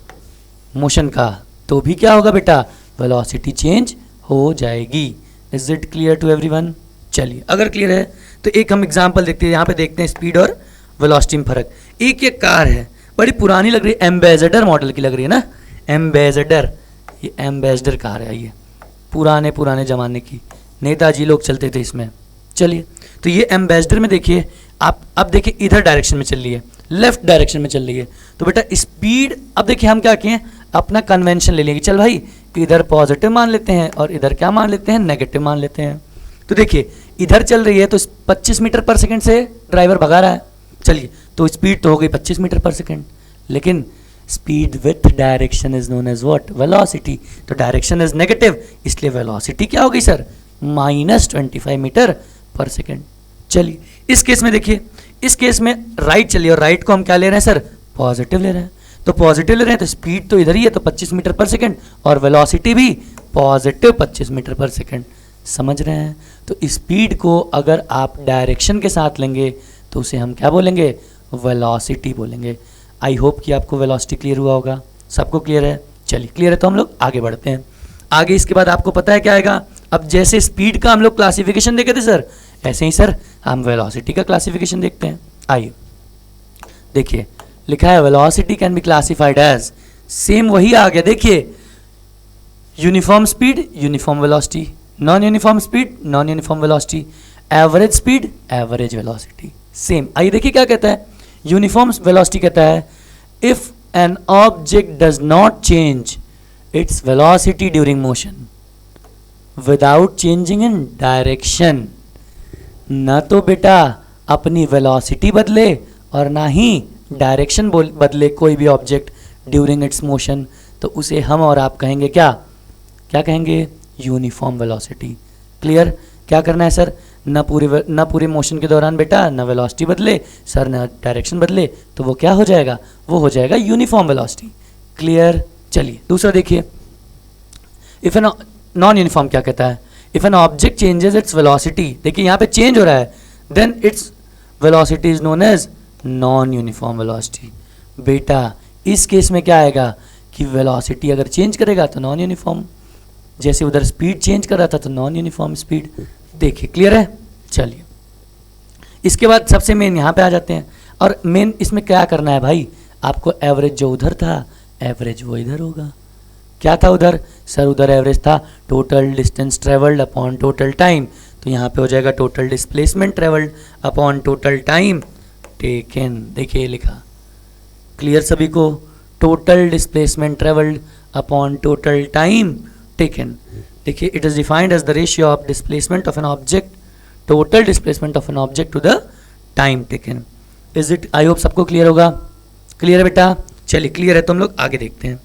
मोशन का तो भी क्या होगा बेटा, वेलोसिटी चेंज हो जाएगी। Is it clear to everyone? चलिए अगर क्लियर है तो एक हम एग्जांपल देखते हैं। यहाँ पे देखते हैं स्पीड और वेलोसिटी में फर्क। एक ये कार है, बड़ी पुरानी लग रही है, एम्बेसडर मॉडल की लग रही है ना, एम्बेसडर, ये एम्बेसडर कार है, ये पुराने ज़माने की, नेताजी लोग चलते थे इसमें। चलिए तो ये एम्बेसडर में देखिए आप, अब देखिए इधर डायरेक्शन में चल रही है, लेफ्ट डायरेक्शन में चल रही है। तो बेटा स्पीड, अब देखिए हम क्या किए, अपना कन्वेंशन ले लेंगे। चल भाई इधर पॉजिटिव मान लेते हैं और इधर क्या मान लेते हैं, नेगेटिव मान लेते हैं। तो देखिए इधर चल रही है तो 25 मीटर पर सेकंड से ड्राइवर भगा रहा है। चलिए तो स्पीड तो हो गई 25 मीटर पर सेकंड, लेकिन speed with direction is known as what, velocity. तो डायरेक्शन इज नेगेटिव, इसलिए वेलोसिटी क्या हो गई सर, -25 मीटर पर सेकंड। चलिए इस केस में देखिए, इस केस में राइट चलिए और राइट को हम क्या ले रहे हैं सर, पॉजिटिव ले रहे हैं। तो पॉजिटिव ले रहे हैं तो स्पीड तो इधर ही है, तो 25 मीटर पर सेकंड, और वेलोसिटी भी पॉजिटिव 25 मीटर पर सेकंड। समझ रहे हैं? तो स्पीड को अगर आप डायरेक्शन के साथ लेंगे तो उसे हम क्या बोलेंगे, वेलोसिटी बोलेंगे। आई होप कि आपको वेलोसिटी क्लियर हुआ होगा। सबको क्लियर है? चलिए क्लियर है तो हम लोग आगे बढ़ते हैं। आगे इसके बाद आपको पता है क्या आएगा, अब जैसे स्पीड का हम लोग क्लासिफिकेशन देखे थे सर, ऐसे ही सर हम वेलोसिटी का क्लासिफिकेशन देखते हैं। आइए देखिए, लिखा है velocity can be classified as, same वही आ गया। देखिए uniform speed, uniform velocity, non uniform speed, non uniform velocity, average speed, average velocity, same. आइए देखिए क्या कहता है, यूनिफॉर्म वेलोसिटी कहता है if an object does not change its velocity during motion without changing in direction. न तो बेटा अपनी वेलोसिटी बदले और ना ही डायरेक्शन बदले कोई भी ऑब्जेक्ट ड्यूरिंग इट्स मोशन, तो उसे हम और आप कहेंगे क्या, क्या कहेंगे, यूनिफॉर्म वेलोसिटी। क्लियर? क्या करना है सर, ना पूरे मोशन के दौरान बेटा ना वेलोसिटी बदले सर, ना डायरेक्शन बदले, तो वो क्या हो जाएगा, वो हो जाएगा यूनिफॉर्म वेलोसिटी। क्लियर। चलिए दूसरा देखिए, इफ एन नॉन यूनिफॉर्म क्या कहता है, if an object changes its velocity, देखिए यहाँ पे चेंज हो रहा है, then its velocity is known as non uniform velocity. बेटा इस केस में क्या आएगा कि वेलोसिटी अगर चेंज करेगा तो नॉन यूनिफॉर्म, जैसे उधर स्पीड चेंज कर रहा था तो नॉन यूनिफॉर्म स्पीड। देखिए क्लियर है। चलिए इसके बाद सबसे मेन यहाँ पे आ जाते हैं, और मेन इसमें क्या करना है भाई, आपको एवरेज जो उधर था एवरेज वो इधर होगा। क्या था उधर सर, उधर एवरेज था total distance travelled upon total time, तो यहाँ पे हो जाएगा total displacement travelled upon total time taken. देखिए लिखा, क्लियर सभी को, total displacement travelled upon total time taken. देखिए it is defined as the ratio of displacement of an object, total displacement of an object to the time taken. Is it, I hope सबको clear होगा। Clear है बेटा। चलिए clear है तो हम लोग आगे देखते हैं,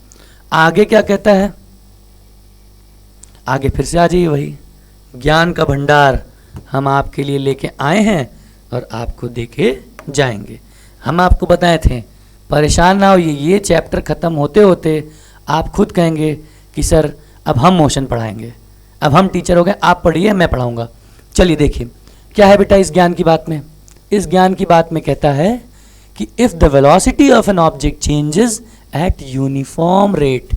आगे क्या कहता है। आगे फिर से आ जाइए, वही ज्ञान का भंडार हम आपके लिए लेके आए हैं और आपको देके जाएंगे। हम आपको बताए थे परेशान ना होइए, ये चैप्टर ख़त्म होते होते आप खुद कहेंगे कि सर अब हम मोशन पढ़ाएंगे, अब हम टीचर हो गए, आप पढ़िए मैं पढ़ाऊंगा। चलिए देखिए क्या है बेटा इस ज्ञान की बात में, इस ज्ञान की बात में कहता है कि if the velocity of an object changes at uniform rate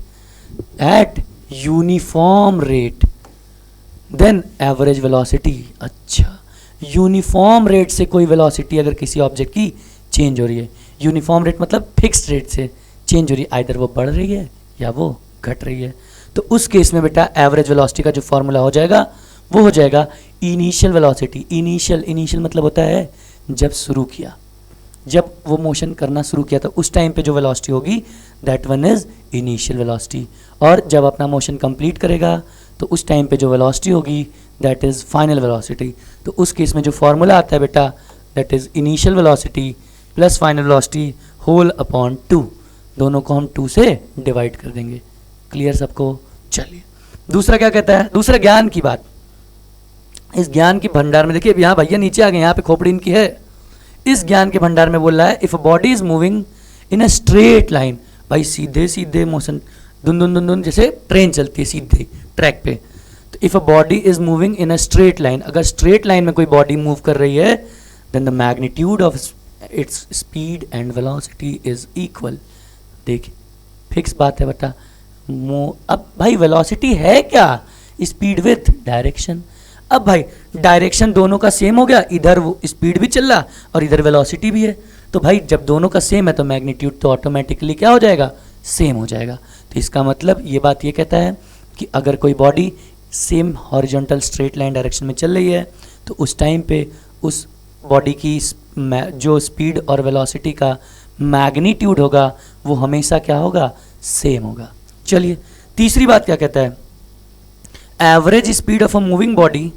then average velocity. अच्छा, यूनिफॉर्म रेट से कोई वेलोसिटी अगर किसी ऑब्जेक्ट की चेंज हो रही है, यूनिफॉर्म रेट मतलब फिक्स्ड रेट से चेंज हो रही है, आइदर वो बढ़ रही है या वो घट रही है, तो उस केस में बेटा एवरेज वेलोसिटी का जो फॉर्मूला हो जाएगा वो हो जाएगा इनिशियल वेलोसिटी। इनिशियल मतलब होता है जब शुरू किया, जब वो मोशन करना शुरू किया था उस टाइम पे जो वेलोसिटी होगी that one is initial velocity, और जब अपना मोशन कंप्लीट करेगा तो उस टाइम पे जो वेलोसिटी होगी दैट इज़ फाइनल वेलोसिटी। तो उस केस में जो फॉर्मूला आता है बेटा that is initial velocity plus final velocity whole upon 2, दोनों को हम 2 से डिवाइड कर देंगे। क्लियर सबको। चलिए दूसरा क्या कहता है, दूसरा ज्ञान की बात। इस ज्ञान के भंडार में देखिए यहाँ भैया नीचे आ गए, यहाँ पे खोपड़ी इनकी है। इस ज्ञान के भंडार में बोल रहा है if a body is moving in a straight line, भाई सीधे सीधे मोशन, दुन दुन दुन दुन जैसे ट्रेन चलती है सीधे ट्रैक पे, तो if a body is moving in a straight line, अगर स्ट्रेट लाइन में कोई बॉडी मूव कर रही है then the magnitude of its speed and velocity is equal. देखिए फिक्स बात है बेटा। अब भाई वेलोसिटी है क्या, स्पीड विथ डायरेक्शन। अब भाई डायरेक्शन दोनों का सेम हो गया, इधर वो स्पीड भी चल रहा और इधर वेलोसिटी भी है, तो भाई जब दोनों का सेम है तो मैग्नीट्यूड तो ऑटोमेटिकली क्या हो जाएगा, सेम हो जाएगा। तो इसका मतलब ये बात ये कहता है कि अगर कोई body same horizontal straight line direction में चल रही है तो उस टाइम पे उस बॉडी की जो स्पीड और वेलोसिटी का मैग्नीट्यूड होगा वो हमेशा क्या होगा, सेम होगा। चलिए तीसरी बात क्या कहता है, average speed of a moving body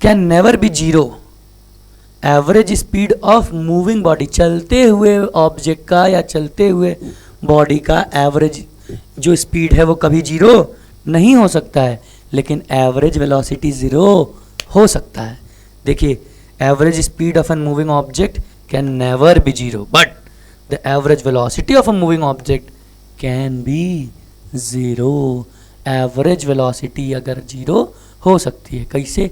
can never be zero. Average speed of moving body, चलते हुए ऑब्जेक्ट का या चलते हुए बॉडी का एवरेज जो स्पीड है वो कभी जीरो नहीं हो सकता है, लेकिन एवरेज वेलोसिटी ज़ीरो हो सकता है। देखिए average speed of an moving object can never be zero but the average velocity of a moving object can be zero. Average velocity अगर जीरो हो सकती है, कैसे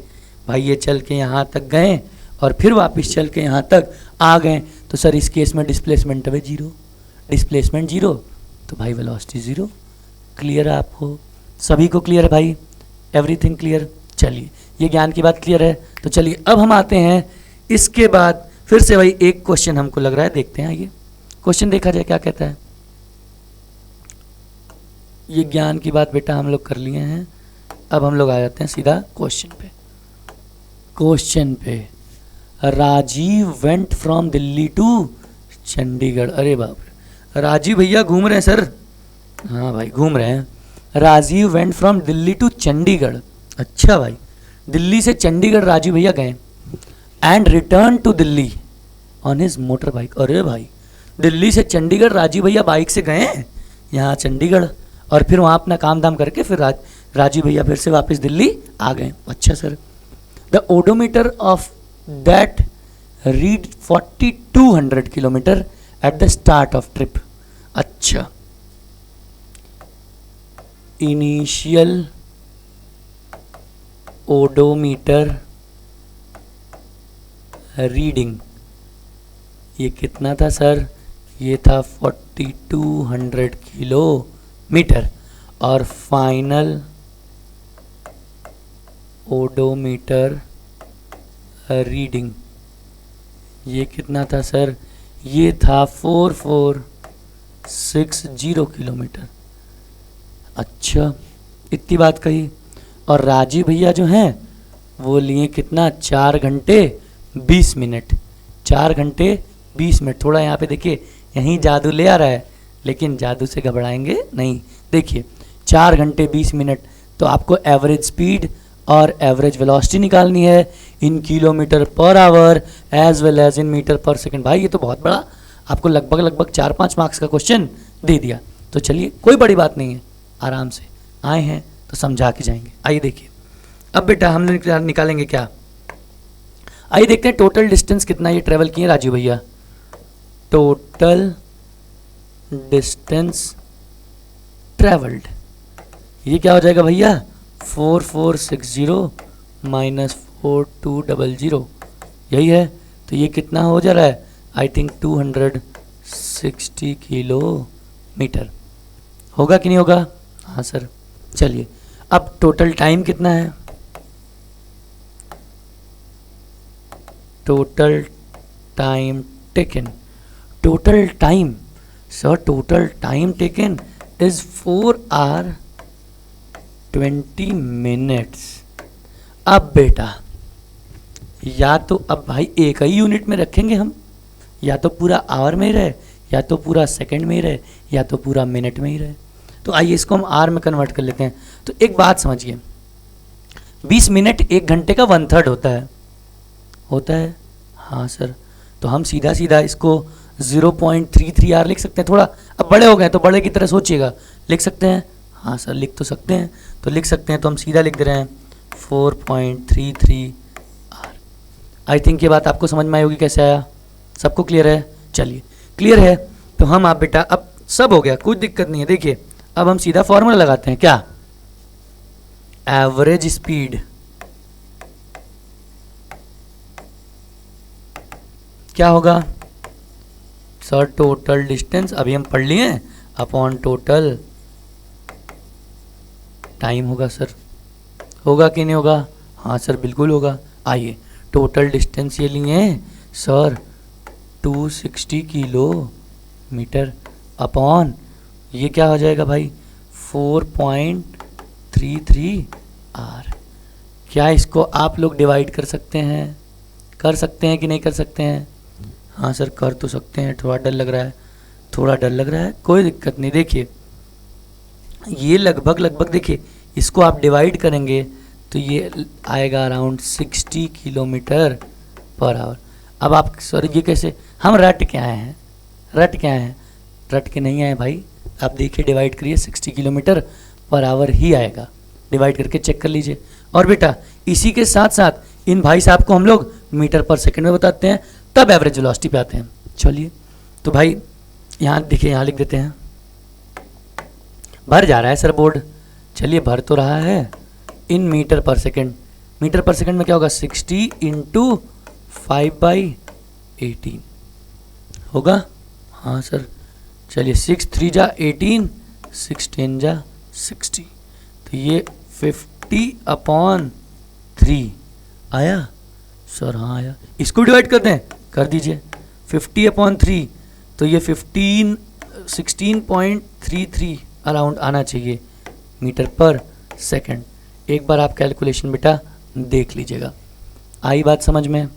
भाई, ये चल के यहाँ तक गए और फिर वापस चल के यहाँ तक आ गए, तो सर इस केस में डिस्प्लेसमेंट है जीरो, डिस्प्लेसमेंट जीरो तो भाई वेलोसिटी ज़ीरो। क्लियर है आपको सभी को, क्लियर है भाई, एवरीथिंग क्लियर। चलिए ये ज्ञान की बात क्लियर है, तो चलिए अब हम आते हैं इसके बाद फिर से भाई एक क्वेश्चन हमको लग रहा है, देखते हैं आइए क्वेश्चन देखा जाए क्या कहता है। ये ज्ञान की बात बेटा हम लोग कर लिए हैं, अब हम लोग आ जाते हैं सीधा क्वेश्चन पे। क्वेश्चन पे, Rajiv went from Delhi to Chandigarh. अरे बाप रे, राजीव भैया घूम रहे हैं सर, हाँ भाई घूम रहे हैं। Rajiv went from Delhi to Chandigarh, अच्छा भाई दिल्ली से चंडीगढ़ राजीव भैया गए and return to Delhi on his motor bike. अरे भाई दिल्ली से चंडीगढ़ राजीव भैया बाइक से गए यहाँ चंडीगढ़ और फिर वहाँ अपना काम धाम करके फिर राजीव भैया फिर से वापस दिल्ली आ गए। अच्छा sir, the the odometer of that read 4200 kilometre at the start of trip. अच्छा, इनिशियल ओडोमीटर रीडिंग ये कितना था सर? ये था 4200 किलोमीटर। और फाइनल ओडोमीटर रीडिंग ये कितना था सर? ये था 4460 किलोमीटर। अच्छा, इतनी बात कही। और राजीव भैया जो हैं वो लिए कितना? 4 घंटे 20 मिनट। 4 घंटे 20 मिनट। थोड़ा यहाँ पे देखिए, यहीं जादू ले आ रहा है, लेकिन जादू से घबराएंगे नहीं। देखिए 4 घंटे 20 मिनट, तो आपको एवरेज स्पीड और एवरेज वेलोसिटी निकालनी है in kilometre per hour as well as in metre per second. भाई ये तो बहुत बड़ा आपको लगभग 4-5 मार्क्स का क्वेश्चन दे दिया। तो चलिए, कोई बड़ी बात नहीं है, आराम से आए हैं तो समझा के जाएंगे। आइए देखिए, अब बेटा हम निकालेंगे क्या? आइए देखते हैं टोटल डिस्टेंस कितना ये ट्रेवल किए राजीव भैया। टोटल डिस्टेंस ट्रेवल्ड ये क्या हो जाएगा भैया? 4460 माइनस 4200 यही है। तो ये कितना हो जा रहा है? I think 260 kilometre. होगा कि नहीं होगा? हाँ सर। चलिए, अब टोटल टाइम कितना है? Total time taken, total time sir, total time taken is 4 hours 20 minutes। अब बेटा या तो अब भाई एक ही यूनिट में रखेंगे हम, या तो पूरा आवर में ही रहे, या तो पूरा सेकंड में ही रहे, या तो पूरा मिनट में ही रहे। तो आइए इसको हम आर में कन्वर्ट कर लेते हैं। तो एक बात समझिए, 20 मिनट 1 घंटे का 1/3 होता है। होता है? हाँ सर। तो हम सीधा सीधा इसको 0.33 आर लिख सकते हैं। थोड़ा अब बड़े हो गए तो बड़े की तरह सोचिएगा, लिख सकते हैं? हाँ सर, लिख तो सकते हैं। तो लिख सकते हैं, तो हम सीधा लिख दे रहे हैं 4.33 आर। आई थिंक ये बात आपको समझ में आई होगी। कैसे आया? सबको क्लियर है? चलिए, क्लियर है तो हम आप बेटा अब सब हो गया, कोई दिक्कत नहीं है। देखिए अब हम सीधा फॉर्मूला लगाते हैं। क्या? एवरेज स्पीड क्या होगा सर? टोटल डिस्टेंस अभी हम पढ़ लिए अपॉन टोटल टाइम होगा सर। होगा कि नहीं होगा? हाँ सर, बिल्कुल होगा। आइए, टोटल डिस्टेंस ये लिए सर 260 किलोमीटर अपॉन ये क्या हो जाएगा भाई? 4.33 आर। क्या इसको आप लोग डिवाइड कर सकते हैं? कर सकते हैं कि नहीं कर सकते हैं? हाँ सर, कर तो सकते हैं। थोड़ा डर लग रहा है, थोड़ा डर लग रहा है, कोई दिक्कत नहीं। देखिए ये लगभग देखिए, इसको आप डिवाइड करेंगे तो ये आएगा अराउंड 60 किलोमीटर पर आवर। अब आप सर ये कैसे? हम रट के आए हैं, रट के आए हैं, रट के नहीं आए भाई। आप देखिए डिवाइड करिए, 60 किलोमीटर पर आवर ही आएगा। डिवाइड करके चेक कर लीजिए। और बेटा इसी के साथ साथ इन भाई साहब को हम लोग मीटर पर सेकंड में बताते हैं, तब एवरेज वेलोसिटी पे आते हैं। चलिए तो भाई यहाँ देखिए, यहाँ लिख देते हैं। भर जा रहा है सर बोर्ड। चलिए भर तो रहा है इन metre per second. Metre per second में क्या होगा? 60 × 5/18 होगा। हाँ सर। चलिए 6 3 जा 18, 6 10 जा 60। तो ये 50/3 आया सर? हाँ आया। इसको डिवाइड कर दें, कर दीजिए। 50/3 तो ये 16.33 अराउंड आना चाहिए मीटर पर सेकंड। एक बार आप कैलकुलेशन बेटा देख लीजिएगा। आई बात समझ में?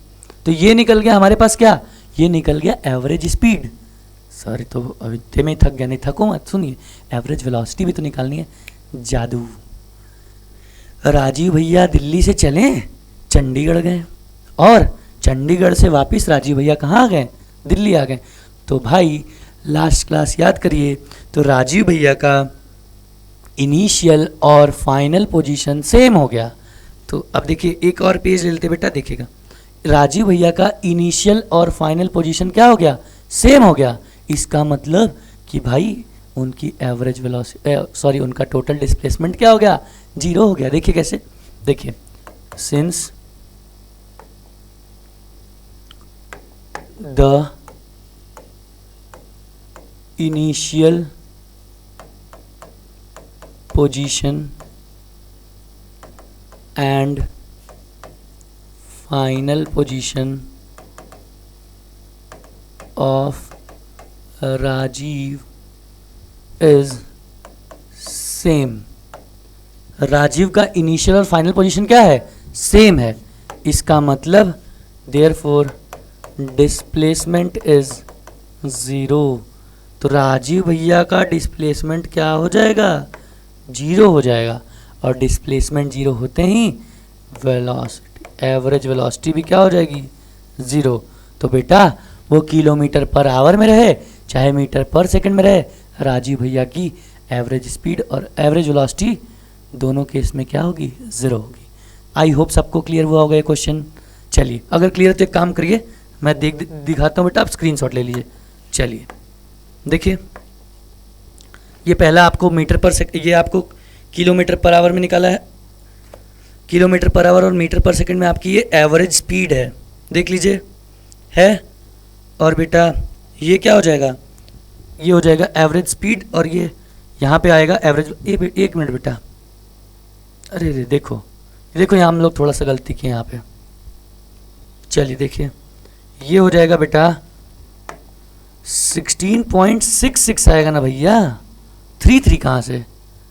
तो ये निकल गया हमारे पास क्या? ये निकल गया एवरेज स्पीड। सर तो अभी में थक गया। नहीं थको मत, सुनिए एवरेज वेलोसिटी भी तो निकालनी है। जादू। राजीव भैया दिल्ली से चले चंडीगढ़ गए, और चंडीगढ़ से वापस राजीव भैया कहाँ आ गए? दिल्ली आ गए। तो भाई लास्ट क्लास याद करिए, तो राजीव भैया का इनिशियल और फाइनल पोजीशन सेम हो गया। तो अब देखिए एक और पेज ले लेते बेटा, देखिएगा राजीव भैया का इनिशियल और फाइनल पोजीशन क्या हो गया, सेम हो गया। इसका मतलब कि भाई उनकी एवरेज वेलोसिटी उनका टोटल डिस्प्लेसमेंट क्या हो गया, 0 हो गया। देखिए कैसे, देखिए since the initial position and final position of Rajiv is same. Rajiv का इनिशियल और फाइनल पोजीशन क्या है, सेम है। इसका मतलब देयरफॉर डिस्प्लेसमेंट इज 0। तो राजीव भैया का डिस्प्लेसमेंट क्या हो जाएगा, 0 हो जाएगा। और डिस्प्लेसमेंट 0 होते ही वेलोसिटी, एवरेज वेलोसिटी भी क्या हो जाएगी, 0। तो बेटा वो किलोमीटर पर आवर में रहे चाहे मीटर पर सेकंड में रहे, राजीव भैया की एवरेज स्पीड और एवरेज वेलोसिटी दोनों केस में क्या होगी, 0 होगी। आई होप सबको क्लियर हुआ होगा ये क्वेश्चन। चलिए अगर क्लियर तो एक काम करिए, मैं दिखाता हूँ बेटा, आप स्क्रीनशॉट ले लीजिए। चलिए देखिए, ये पहला आपको मीटर पर सेकंड, ये आपको किलोमीटर पर आवर में निकाला है। किलोमीटर पर आवर और मीटर पर सेकंड में आपकी ये एवरेज स्पीड है, देख लीजिए है। और बेटा ये क्या हो जाएगा, ये हो जाएगा एवरेज स्पीड, और ये यहाँ पे आएगा एवरेज। एक मिनट बेटा, अरे रे देखो यहाँ हम लोग थोड़ा सा गलती किए यहाँ पे। चलिए देखिए, ये हो जाएगा बेटा 16.66 आएगा ना भैया, 33 कहाँ से,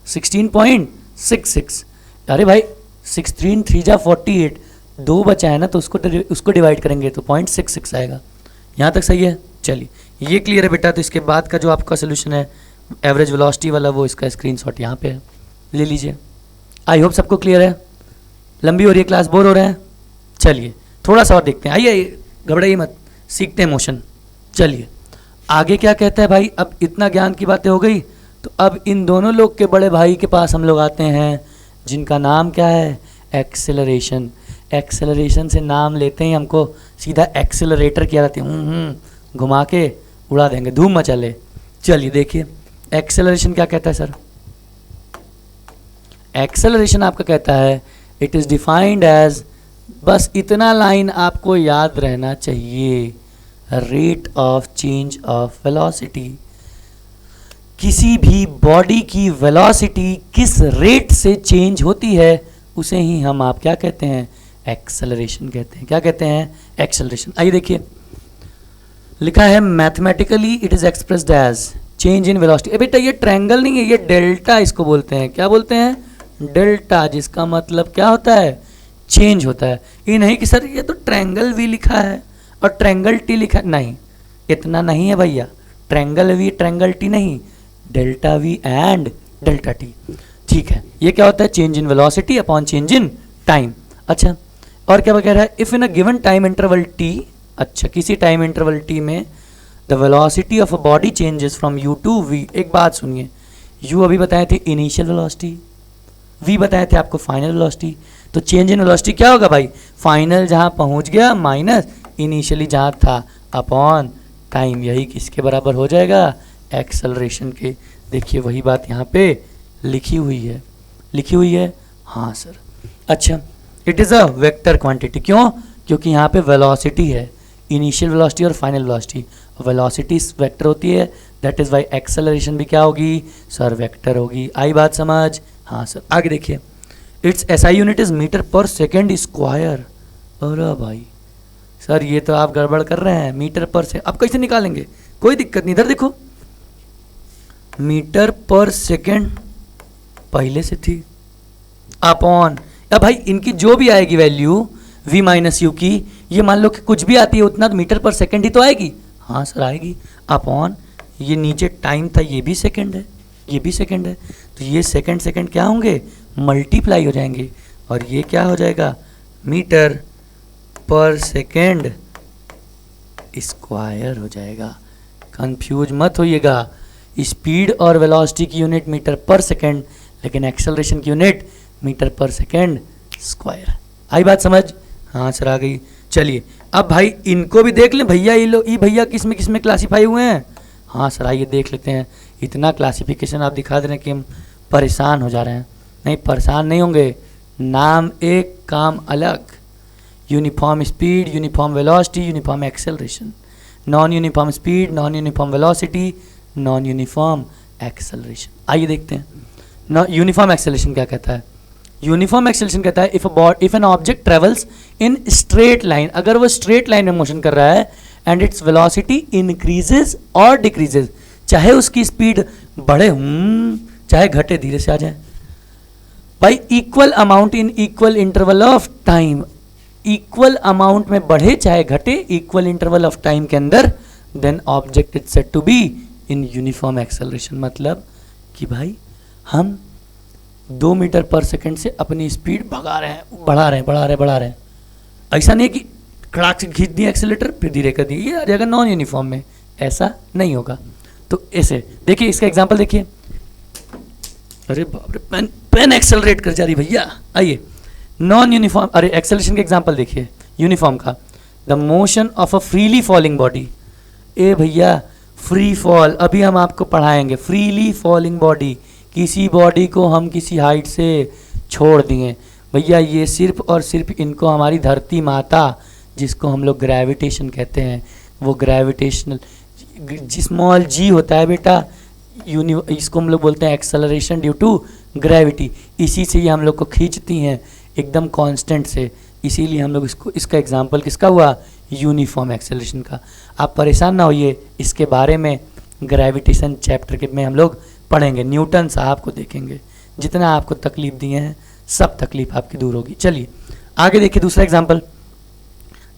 16.66। अरे भाई 16 3 जा 48, 2 बचा है ना, तो उसको डिवाइड करेंगे तो 0.66 आएगा। यहाँ तक सही है। चलिए ये क्लियर है बेटा। तो इसके बाद का जो आपका सोल्यूशन है एवरेज वेलोसिटी वाला, वो इसका स्क्रीनशॉट यहाँ पे है, ले लीजिए। आई होप सबको क्लियर है। लंबी हो रही है क्लास, बोर हो रहे हैं। चलिए थोड़ा सा और देखते हैं, आइए घबराइए मत, सीखते हैं मोशन। चलिए आगे क्या कहता है भाई, अब इतना ज्ञान की बातें हो गई, तो अब इन दोनों लोग के बड़े भाई के पास हम लोग आते हैं, जिनका नाम क्या है, एक्सेलरेशन। एक्सेलरेशन से नाम लेते ही हमको सीधा एक्सेलरेटर किया जाती है, घुमा के उड़ा देंगे, धूम मचा ले। चलिए देखिए एक्सेलरेशन क्या कहता है सर। एक्सेलरेशन आपका कहता है इट इज़ डिफाइंड एज, बस इतना लाइन आपको याद रहना चाहिए, rate of change of velocity. किसी भी बॉडी की वेलोसिटी किस रेट से चेंज होती है उसे ही हम आप क्या कहते हैं, एक्सेलरेशन कहते हैं। क्या कहते हैं, एक्सेलरेशन। आइए देखिए लिखा है mathematically it is expressed as change in velocity. बेटा ये ट्रायंगल नहीं है, ये डेल्टा इसको बोलते हैं। क्या बोलते हैं, डेल्टा, जिसका मतलब क्या होता है, चेंज होता है। ये नहीं कि सर ये तो ट्रायंगल वी लिखा है और ट्रायंगल टी लिखा, नहीं, इतना नहीं है भैया। ट्रायंगल वी ट्रायंगल टी नहीं, delta V and delta T. ठीक है, ये क्या होता है, change in velocity upon change in time. अच्छा, और क्या कह रहा है, if in a given time interval T, अच्छा किसी टाइम इंटरवल टी में the velocity of a body changes from U to V. एक बात सुनिए, यू अभी बताए थे इनिशियल वेलोसिटी, वी बताए थे आपको फाइनल वेलोसिटी। तो चेंज इन वेलोसिटी क्या होगा भाई, फाइनल जहाँ पहुँच गया माइनस इनिशियली जहाँ था अपॉन टाइम। यही किसके बराबर हो जाएगा, एक्सेलरेशन के। देखिए वही बात यहाँ पे लिखी हुई है, लिखी हुई है। हाँ सर, अच्छा it is a vector quantity. क्यों, क्योंकि यहाँ पे वेलोसिटी है, इनिशियल वेलोसिटी और फाइनल वेलोसिटी। वेलोसिटी वेक्टर होती है, दैट इज़ वाई एक्सेलरेशन भी क्या होगी सर, वेक्टर होगी। आई बात समझ। हाँ सर, आगे देखिए, its SI unit is metre per second square. अरे भाई सर ये तो आप गड़बड़ कर रहे हैं, मीटर पर से अब कैसे निकालेंगे, कोई दिक्कत नहीं, इधर देखो मीटर पर सेकेंड पहले से थी अपॉन, अब भाई इनकी जो भी आएगी वैल्यू v माइनस यू की, ये मान लो कि कुछ भी आती है उतना तो मीटर पर सेकेंड ही तो आएगी। हाँ सर आएगी, अपॉन ये नीचे टाइम था, ये भी सेकेंड है, ये भी सेकेंड है, तो ये सेकेंड सेकेंड क्या होंगे, मल्टीप्लाई हो जाएंगे, और ये क्या हो जाएगा, मीटर पर सेकेंड स्क्वायर हो जाएगा। कंफ्यूज मत होइएगा, स्पीड और वेलोसिटी की यूनिट मीटर पर सेकेंड, लेकिन एक्सेलरेशन की unit metre per second square. आई बात समझ? हाँ सर आ गई। चलिए अब भाई इनको भी देख लें भैया, ये भैया किस में क्लासीफाई हुए हैं। हाँ सर आइए देख लेते हैं। इतना क्लासिफिकेशन आप दिखा दे रहे हैं कि हम परेशान हो जा रहे हैं। नहीं परेशान नहीं होंगे, नाम एक काम अलग। Uniform speed, uniform velocity, uniform acceleration. Non uniform speed, non uniform velocity, non uniform acceleration. आइए देखते हैं यूनिफॉर्म एक्सेलरेशन क्या कहता है। यूनिफॉर्म एक्सेलरेशन कहता है if an object travels in straight line, अगर वो स्ट्रेट लाइन में मोशन कर रहा है एंड इट्स वेलोसिटी इंक्रीजेज और डिक्रीजेज, चाहे उसकी स्पीड बढ़े चाहे घटे, धीरे से आ जाए, by equal amount in equal interval of time, equal amount में बढ़े चाहे घटे इक्वल इंटरवल ऑफ टाइम के अंदर, then object is said to be in uniform acceleration. मतलब कि भाई हम 2 मीटर पर सेकंड से अपनी स्पीड भगा रहे हैं, बढ़ा रहे हैं। ऐसा नहीं कि कड़ाक से खींच दिया एक्सेलेटर फिर धीरे कर दिया, ये आ जाएगा नॉन यूनिफॉर्म में, ऐसा नहीं होगा। तो ऐसे देखिए इसका एग्जांपल देखिए। अरे बाप रे, पेन एक्सेलरेट कर जा रही भैया। आइए नॉन यूनिफॉर्म, अरे एक्सेलरेशन के एग्जांपल देखिए यूनिफॉर्म का। The motion of a freely falling body. ए भैया फ्री फॉल अभी हम आपको पढ़ाएंगे। फ्रीली फॉलिंग बॉडी, किसी बॉडी को हम किसी हाइट से छोड़ दिए भैया, ये सिर्फ और सिर्फ इनको हमारी धरती माता, जिसको हम लोग ग्रेविटेशन कहते हैं, वो ग्रेविटेशनल स्मॉल जी होता है बेटा, इसको हम लोग बोलते हैं एक्सेलरेशन ड्यू टू ग्रेविटी। इसी से ये हम लोग को खींचती हैं एकदम कांस्टेंट से, इसीलिए हम लोग इसका एग्जांपल किसका हुआ, यूनिफॉर्म एक्सेलरेशन का। आप परेशान ना होइए, इसके बारे में ग्रेविटेशन चैप्टर के में हम लोग पढ़ेंगे। न्यूटन साहब को देखेंगे, जितना आपको तकलीफ दिए हैं सब तकलीफ आपकी दूर होगी। चलिए आगे देखिए दूसरा example.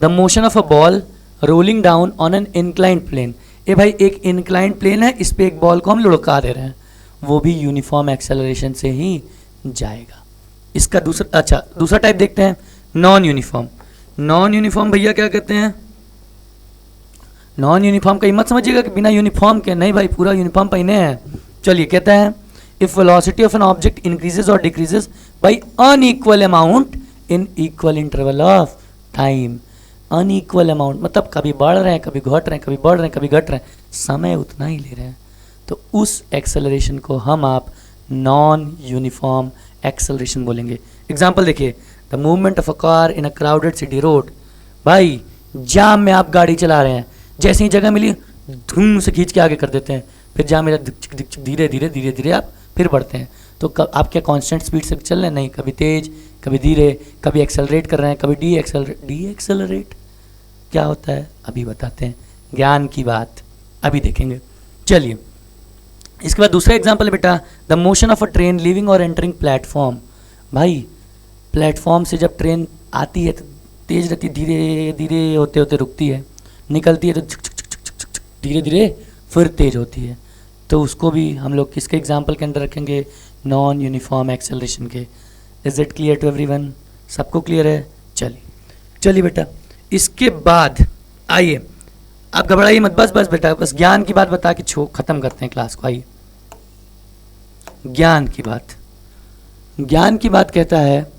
The motion of a ball rolling down on an inclined plane. ए भाई एक इंक्लाइंड प्लेन है, इस पे एक बॉल को हम लुढ़का दे रहे हैं, वो भी यूनिफॉर्म एक्सेलरेशन से ही जाएगा। इसका दूसरा टाइप देखते हैं, नॉन यूनिफॉर्म। नॉन यूनिफॉर्म भैया क्या कहते हैं, नॉन यूनिफॉर्म कहीं मत समझिएगा कि बिना यूनिफॉर्म के, नहीं भाई पूरा यूनिफॉर्म पहने हैं। चलिए कहता है if velocity of an object increases और decreases by unequal amount in equal interval of time. Unequal amount मतलब कभी बढ़ रहे हैं, कभी घट रहे हैं, कभी बढ़ रहे हैं, कभी घट रहे हैं, समय उतना ही ले रहे हैं, तो उस एक्सेलरेशन को हम आप नॉन यूनिफॉर्म एक्सेलरेशन बोलेंगे। एग्जाम्पल देखिए, the movement of a car in a crowded city road. भाई जाम में आप गाड़ी चला रहे हैं, जैसे ही जगह मिली धूम से खींच के आगे कर देते हैं, फिर जाम में धीरे धीरे आप फिर बढ़ते हैं। तो आप क्या कांस्टेंट स्पीड से चल रहे हैं, नहीं, कभी तेज कभी धीरे, कभी एक्सेलरेट कर रहे हैं, कभी डी एक्सेलरेट क्या होता है अभी बताते हैं, ज्ञान की बात अभी देखेंगे। चलिए इसके बाद दूसरा एग्जांपल है बेटा, the motion of a train living और एंटरिंग प्लेटफॉर्म। भाई प्लेटफॉर्म से जब ट्रेन आती है तो तेज रहती है, धीरे धीरे होते होते रुकती है, निकलती है तो धीरे धीरे फिर तेज होती है, तो उसको भी हम लोग किसके एग्जाम्पल के अंदर रखेंगे, नॉन यूनिफॉर्म एक्सेलरेशन के। Is it clear to everyone? सबको क्लियर है? चलिए बेटा इसके बाद आइए, आप घबराइए मत, बस बेटा बस ज्ञान की बात बता के खत्म करते हैं क्लास को। आइए ज्ञान की बात कहता है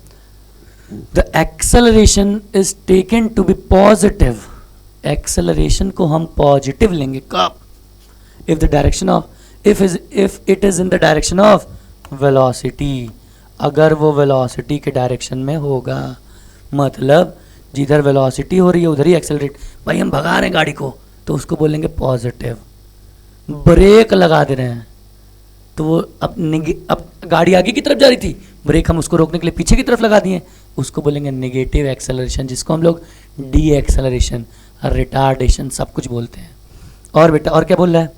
the acceleration is taken to be positive. Acceleration को हम पॉजिटिव लेंगे कब, if it is in the direction of velocity, अगर वो वेलोसिटी के डायरेक्शन में होगा, मतलब जिधर वेलोसिटी हो रही है उधर ही एक्सेलरेट। भाई हम भगा रहे हैं गाड़ी को तो उसको बोलेंगे पॉजिटिव। ब्रेक लगा दे रहे हैं तो वो अब गाड़ी आगे की तरफ जा रही थी, ब्रेक हम उसको रोकने के लिए पीछे की तरफ लगा दिए, उसको बोलेंगे नेगेटिव एक्सेलरेशन, जिसको हम लोग डी एक्सेलरेशन, रिटार्डेशन सब कुछ बोलते हैं। और बेटा और क्या बोल रहा है,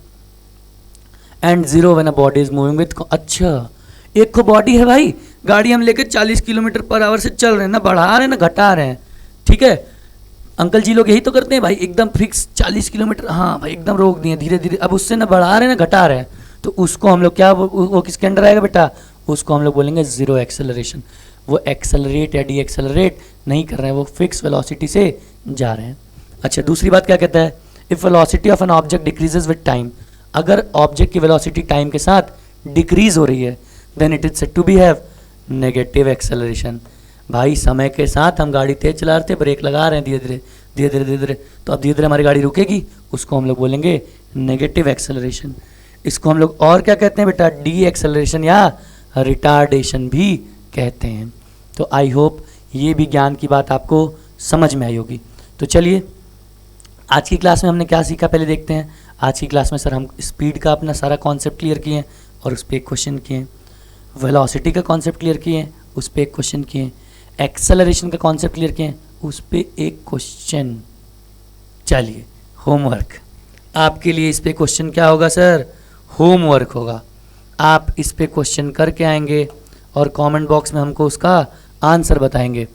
and zero when a body is moving with. अच्छा एक को बॉडी है भाई, गाड़ी हम लेकर 40 किलोमीटर पर आवर से चल रहे हैं, ना बढ़ा रहे हैं ना घटा रहे हैं, ठीक है। अंकल जी लोग यही तो करते हैं भाई, एकदम फिक्स 40 किलोमीटर, हाँ भाई एकदम रोक दिए, धीरे धीरे अब उससे ना बढ़ा रहे हैं ना घटा रहे हैं, तो उसको हम लोग क्या वो किसके अंडर आएगा बेटा, उसको हम लोग बोलेंगे जीरो एक्सेलरेशन। वो एक्सेलरेट या डी एक्सेलरेट नहीं कर रहे हैं, वो फिक्स वेलोसिटी से जा रहे हैं। अच्छा दूसरी बात क्या कहता है, if velocity of an object decreases with time, अगर ऑब्जेक्ट की वेलोसिटी टाइम के साथ डिक्रीज हो रही है, then it is said to be have negative acceleration. भाई समय के साथ हम गाड़ी तेज चला रहे थे, ब्रेक लगा रहे हैं धीरे धीरे धीरे धीरे धीरे धीरे, तो अब धीरे धीरे हमारी गाड़ी रुकेगी, उसको हम लोग बोलेंगे नेगेटिव एक्सेलरेशन। इसको हम लोग और क्या कहते हैं बेटा, डी एक्सेलरेशन या रिटार्डेशन भी कहते हैं। तो आई होप ये भी ज्ञान की बात आपको समझ में आई होगी। तो चलिए आज की क्लास में हमने क्या सीखा पहले देखते हैं। आज की क्लास में सर हम स्पीड का अपना सारा कॉन्सेप्ट क्लियर किए हैं और उस पर एक क्वेश्चन किए हैं। वेलोसिटी का कॉन्सेप्ट क्लियर किए हैं, उस पर एक क्वेश्चन किए हैं। एक्सेलरेशन का कॉन्सेप्ट क्लियर किए हैं, उस पर एक क्वेश्चन। चलिए होमवर्क आपके लिए, इस पर क्वेश्चन क्या होगा सर, होमवर्क होगा। आप इस पे क्वेश्चन करके आएंगे और कमेंट बॉक्स में हमको उसका आंसर बताएंगे,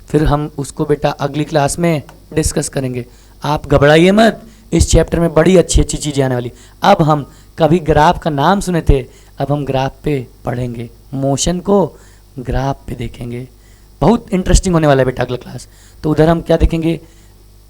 फिर हम उसको बेटा अगली क्लास में डिस्कस करेंगे। आप घबराइए मत, इस चैप्टर में बड़ी अच्छी अच्छी चीज़ें आने वाली। अब हम कभी ग्राफ का नाम सुने थे, अब हम ग्राफ पे पढ़ेंगे, मोशन को ग्राफ पे देखेंगे। बहुत इंटरेस्टिंग होने वाला है बेटा अगला क्लास। तो उधर हम क्या देखेंगे,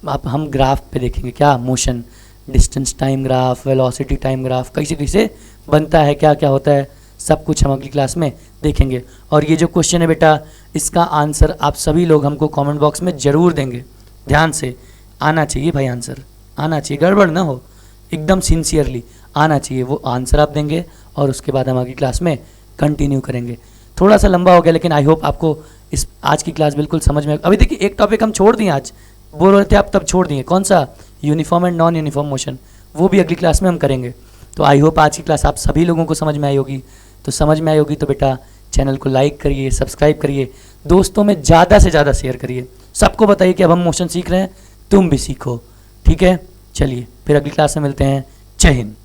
अब हम ग्राफ पे देखेंगे क्या, motion, distance time graph, velocity time graph कैसे कैसे बनता है, क्या क्या होता है, सब कुछ हम अगली क्लास में देखेंगे। और ये जो क्वेश्चन है बेटा, इसका आंसर आप सभी लोग हमको कमेंट बॉक्स में ज़रूर देंगे। ध्यान से आना चाहिए भाई, आंसर आना चाहिए, गड़बड़ ना हो, एकदम सिंसियरली आना चाहिए। वो आंसर आप देंगे और उसके बाद हम अगली क्लास में कंटिन्यू करेंगे। थोड़ा सा लंबा हो गया, लेकिन आई होप आपको इस आज की क्लास बिल्कुल समझ में। अभी देखिए एक टॉपिक हम छोड़ दिए, आज बोल रहे थे आप तब छोड़ दिए, कौन सा, uniform and non uniform motion, वो भी अगली क्लास में हम करेंगे। तो आई होप आज की क्लास आप सभी लोगों को समझ में आई होगी। तो समझ में आई होगी तो बेटा चैनल को लाइक करिए, सब्सक्राइब करिए, दोस्तों में ज़्यादा से ज़्यादा शेयर करिए, सबको बताइए कि अब हम मोशन सीख रहे हैं, तुम भी सीखो। ठीक है, चलिए फिर अगली क्लास में मिलते हैं। जय हिंद।